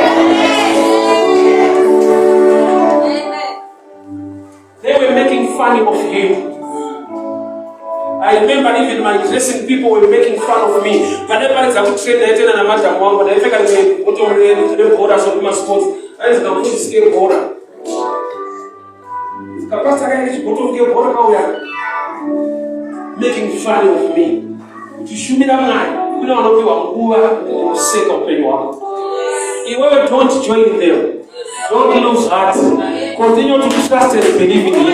They were making fun of him. I remember even my dressing people were making fun of me. But I was able to train na madam wangu na ifika ni mtu mwenye bora so kama sports. Aiza na kuti ske bora. Kapata kaya ni mtu mwenye bora kwa uya. Making fun of me. Kishumira Mwari. Kuna wanopiwa nguva kuseka upenyu wako. Iwewe don't join them. Don't lose heart. Continue to trust and believe in him.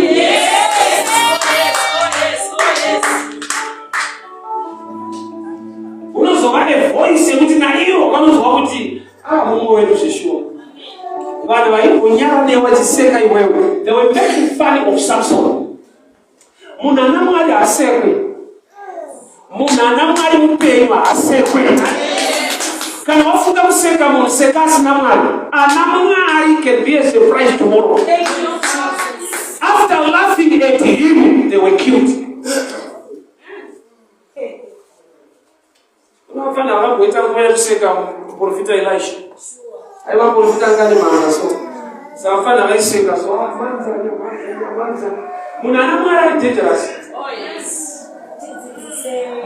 Unozovane voice yekuti naiyo vanozwa kuti mungu wedu shishuwa. Vanhu vaibhunyara newe vachiseka iwewe. They were making fun of Samson. Munhu ana Mwari asekwe. Munhu ana Mwari mupenyu asekwe. Kana wafunga kuseka munhu seka asina Mwari. Ana Mwari can be a surprise tomorrow. After laughing at him, they were killed. Unafanya wanapoita kwa kuseka profita Elisha. Aiwa profita ngani maana so. Safana waiseka so manza. Munana Mwari dangerous. Oh yes.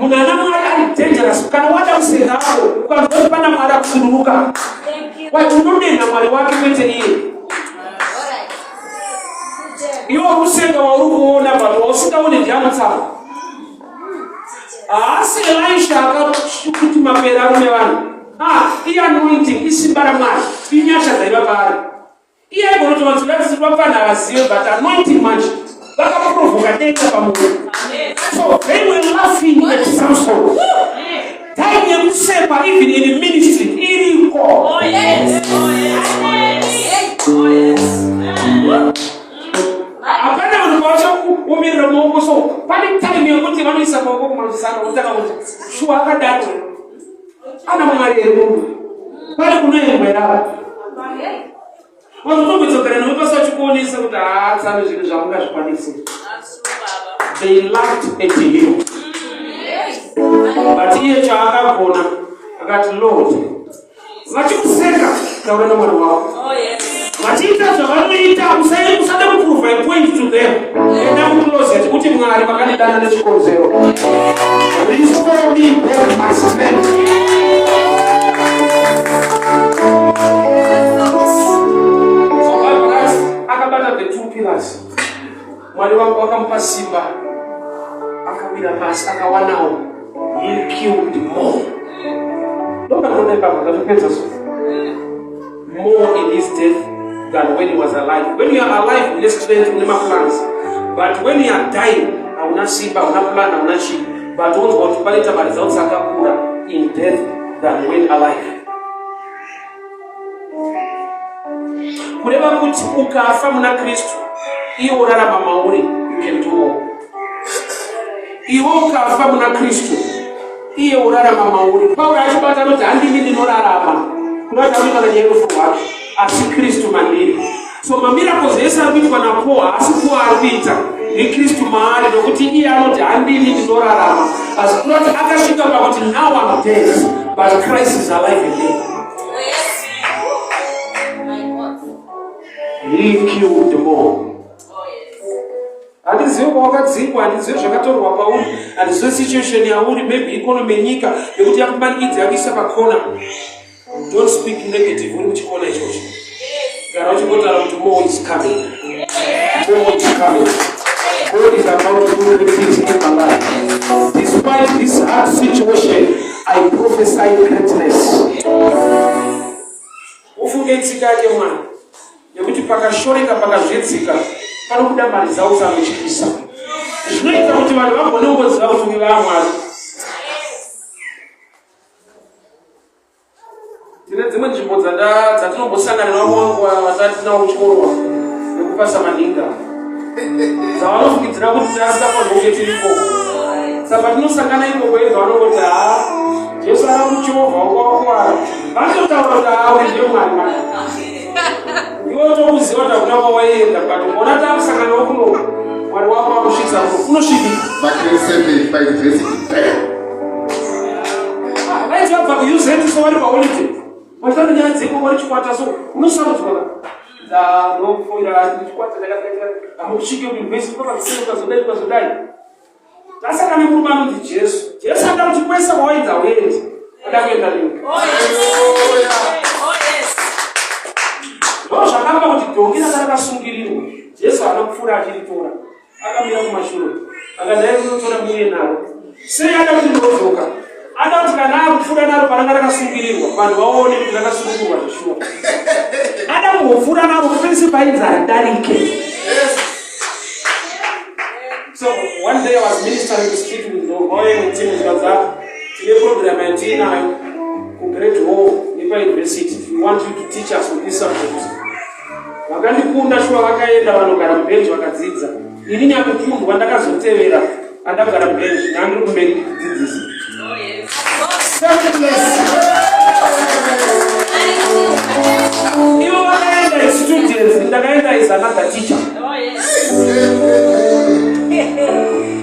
Munana Mwari dangerous. Kana wada useka hapo kwa kupanda Mwari kusururuka. Thank you. Why unonena Mwari wake kwete yeye. iwo kusenga warukuona but usikaone ndianotsama. Asi Elisha akakuti mapera arume vanhu. Iye anointing isimba raMwari. Inyasha dzaiva paari. Iye aigonotonzwa kuti vapana vazive but anointing manje. Vakaprovoka denda pamunhu. So they were laughing at Samson. Time yekusekwa even in ministry iriko. Oh yes. Oh yes. Oh yes. Apana vanhu vacho kumirira maoko so pane time yekuti vanoisa maoko kumusana utaka kuti shuwa akadaro ana Mwari ere munhu pari kunoyemwera vanotobetsokera nemupasa vachikuonesa kuti tsame zvinhu zvamungazvikwanisi. They laughed at him. But iye chaakagona akati Lord vachikuseka taura nomwana wako vachiita zvavanoita usada kuprova a point to them enda mucloset kuti Mwari vakandidana nechikonzero. Restore me back my strength. So akabata the two pillars. Mwari wako wakamupa simba akamira pasi akawanawo. He killed more. More in his death than when he was alive. When you are alive, you strength in my plans. But when you are dying, I will not see, I will not plan, I will not see. But don't want to buy it about results in death than when alive. Kureva kuti ukafa muna Kristu, iwo urarama mauri, you can do more. Iwo ukafa muna Kristu, iye urarama mauri. Paula achibata kuti handini ndinorarama. Kunoti amika nyerufu wake. Asi Kristu mandiri. So mamiracles ese arikuitwa na Paul asi Paul arikuita ni Kristu maari nokuti iye anoti handini ndinorarama. Asi kunoti akasvika pakuti now I'm dead, but Christ is alive again. He killed more. Handizivi kwawakadzingwa, handizivi zvakatorwa pauri, handizivi situation yauri, maybe economy yenyika yekuti yakumanikidza yakuisa pakona. Don't speak negative uri muchikona ichocho. Gara uchingotaura kuti more is coming. More is coming. God is about to do things in my life. Despite this hard situation, I prophesy greatness. Ufunge tsika yake mwana. Yekuti pakashoreka pakazvetsika. Panokuda mari dzausamuchikisa. Zvinoita kuti vanhu vagonongoziva kuti uri vaMwari. Tine dzimwe nzvimbo dzatinombosangana navo wangu vasati nawo kuchorwa nekupasa maninga. Dzavanofungidzira kuti tasafanira tiriko. Saka tinosangana ikoko yega vanongoti Jesu ari muchovha wakakuwara. Vanotaura kuti ndiye Mwari mwana. Iwe tokuziva kuti hakuna kwawaenda, but mbona takusanganawo kuno Mwari wako wakusvitsa unosvikika. Vaiti vabva kuUZ so vari paholiday. Vachitanda nyaya dzeko vari chikwata so unosarudzwa. Ndanofoira chikwata ndakaita amusvike kuuniversity pakazodai pakazodai. Tasangana murume anonzi Jesu. Jesu anda kuti kwese kwawaidza uende. Akakuenda nini? Zvakamba kuti dhongi rakasungirirwa. Jesu anokufura achiritora. Akamira kumashure. Akadai kunotora muye naro. Sei ada kuti ndodzoka. Ada kuti kana akufura naro paranga rakasungirirwa. Vanhu vaone kuti rakasungirirwa zveshuwa. Ada kufura naro kupese painzi adarike. So one day I was ministering to street with Nogoye and Tim Gaza. Today program I did now great hall in university. We want you to teach us on this subject. Vakandikunda shuwa vakaenda vanogara mubenchi vakadzidza. Ini nyakufundwa ndakazotevera andagara mubenchi nandiri kumberi kudzidzisa. Ivo vakaenda as students, ndakaenda as another teacher.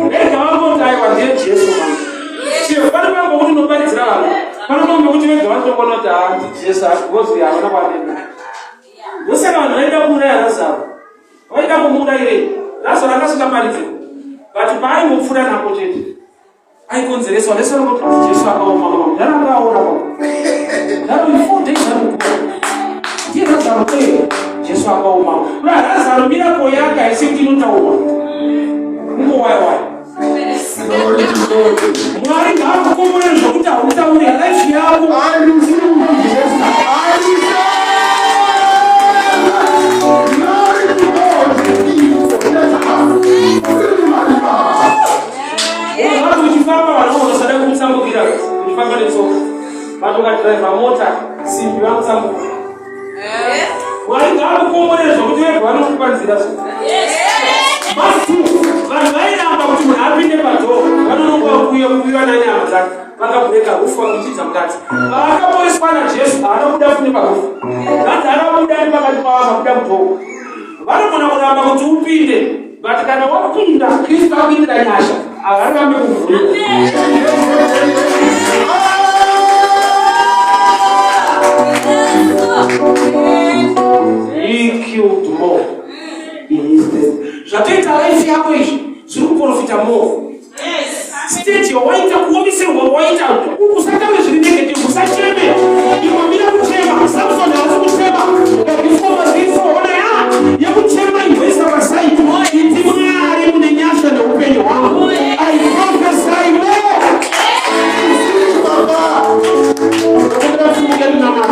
Vega vangoti aiwa ndiye Jesu manje. Chio pane vangu kuti noparidzira vanhu. Pane vangu kuti vega vanotokona kuti ndi Jesu gozi havana kuadenda. Ndosaka vanhu vaida kuuraya Lazaro. Vaida kumuurayirei. Lazaro akasingaparidzirwa. But paaingopfuura napo chete. Aikonzereswa lesoro kuti Jesu akaoma. Ndakaona pa. Ndaro 4 days amukuwa. Ndiye Lazaro kweli. Jesu akauma. Lazaro miracle yake haisiki nutauma. Mungu wae. Glory to God. Mwari ngakukombola zvokuti hautauri life yako. I receive Jesus. I receive. Glory to God. Watu ukifamba wanaosada kumsambukira. Ukifamba netsoka. Watu kadrive mota simbi wamsambuka. Mwari ngakukombola zvokuti wewe vanokupanzira so. Basi vanhu vairamba kuti munhu apinde padhoo vanonongwa kuyiwa nanyama dzake vakabureka rufu vakuchidza mukati vakaporeswa najesu haanobuda kune parufu vanzi anobuda nepakati pavo akabuda mudhoo vanogona kuramba kuti upinde vati kana wapinda kristu akuitira nyasha havarambe kuvhurika. He killed more in his death. Zvatoita life yako izvi zviri kuprofita more. Stage waita kuomeserwa waita usatame zviri negative usacheme imamira kuchema Samson haasi kuchema before ona yakuchema igoisa pasaiti iti Mwari mune nyasha neupenyu hwangu. I prophesy more.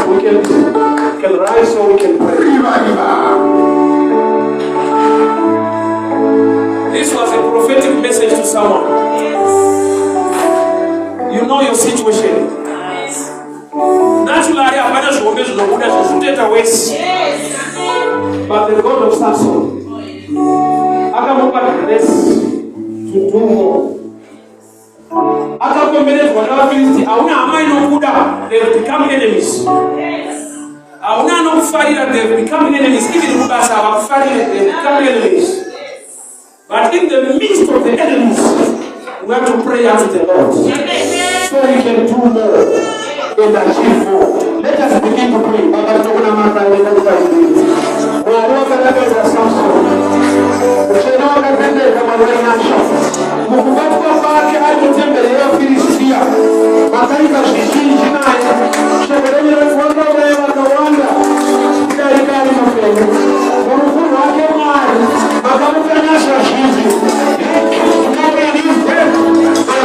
We can rise so we can pray. This was a prophetic message to someone. You know your situation. Naturally, hapana zviombe zvinobuda zvinotoita wese. But the God of Samson akamupa grace to do more. Akakomberedzwa navaFilisti, hauna hama inobuda, they have become enemies. Hauna anokufarira, they have become enemies. Even mubasa havakufarira, they have become enemies. But in the midst of the enemies, we have to pray unto the Lord. So we can do more and achieve more. Let us begin to pray.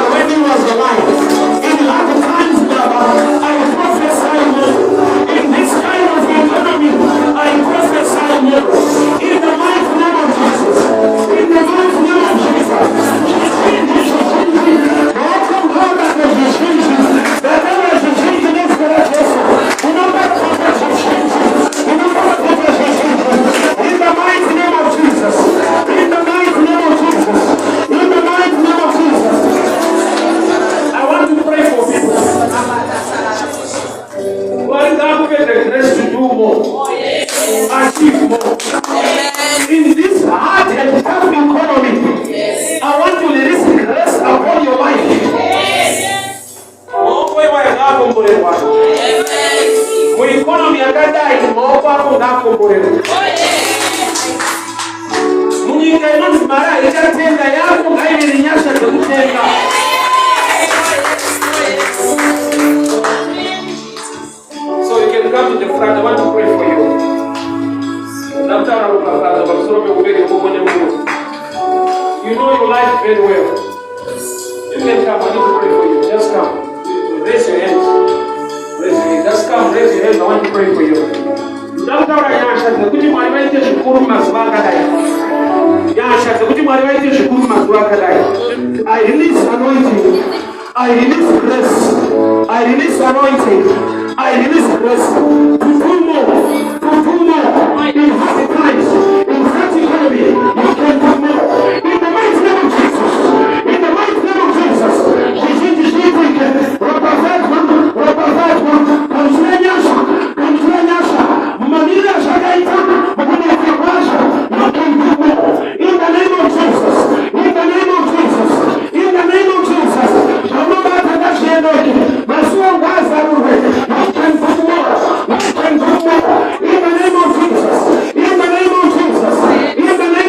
When he was alive, in other times, I prophesy in this kind of economy, I prophesy in the mighty name of Jesus. In the mighty name of Jesus. Welcome, Lord, that there is changes. That there is a change in this generation. Remember the changes. Remember the changes. In the mighty name of Jesus. In the mighty name of Jesus. In the mighty name of Jesus. I want to pray for people. Lord, God, give the grace to do more. Achieve more. In this hard and tough economy, I want to release grace upon your life. Mu economy yakadai maoko ako ngakomborera. Munyika inonzi mara ichatenda yako ngaiviri nyasha dzekutenga. So you can come to the front. I want to pray for you. You know your life very well. You can come. I need to pray for you. Just come. Raise your hands. Raise your hands. Just come. Raise your hands. I want to pray for you. I release anointing. I release grace. I release anointing. I release grace to do more. In hard times, in hard economy, you can do more. In the mighty name of Jesus. In the mighty name of Jesus. In the name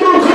of Jesus.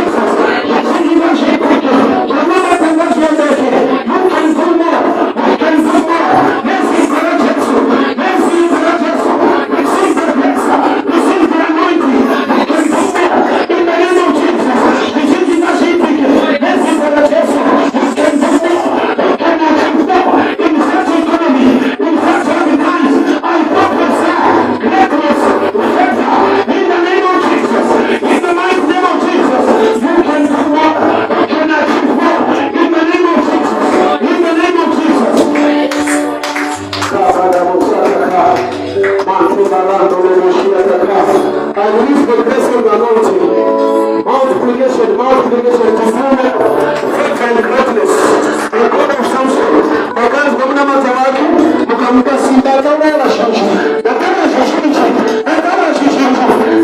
of Samson. Wakazi wamna matawaki, mukampa simba tauna ya shashi. Nataka shashishi, nataka shishishi.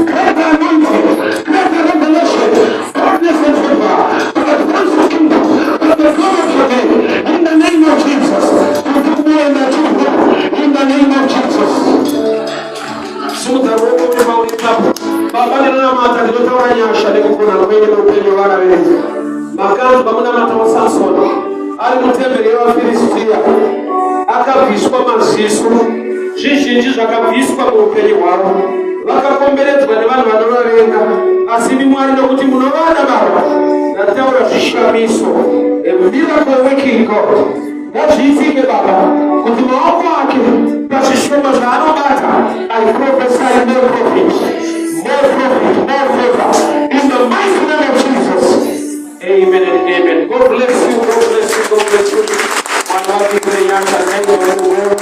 Great anointing, great revelation, goodness and favor. To advance the kingdom, to the glory of your name. In the name of Jesus. To do more and achieve. In the name of Jesus. Suta roho ni maulitabu. Baba ni na mata ni toa nyasha ni kukuna kweli na upendo wala wewe. Makazi bamuna mata wa Samson. Ali mutembele wa Filistia. Akavishwa mazisu. Jishinji zakavishwa mu upendo wao. Wakakombeletwa ne bana banorenga. Asini mwali nokuti munobana baba. Na taura shishamiso. A miracle working God. Wajifike baba. Kuti maoko wake. Pasishoma zano bata. I prophesy more profit. More profit, more favor. In the mighty name of Jesus. Amen and amen. God bless you, God bless you, God bless you. One happy prayer, and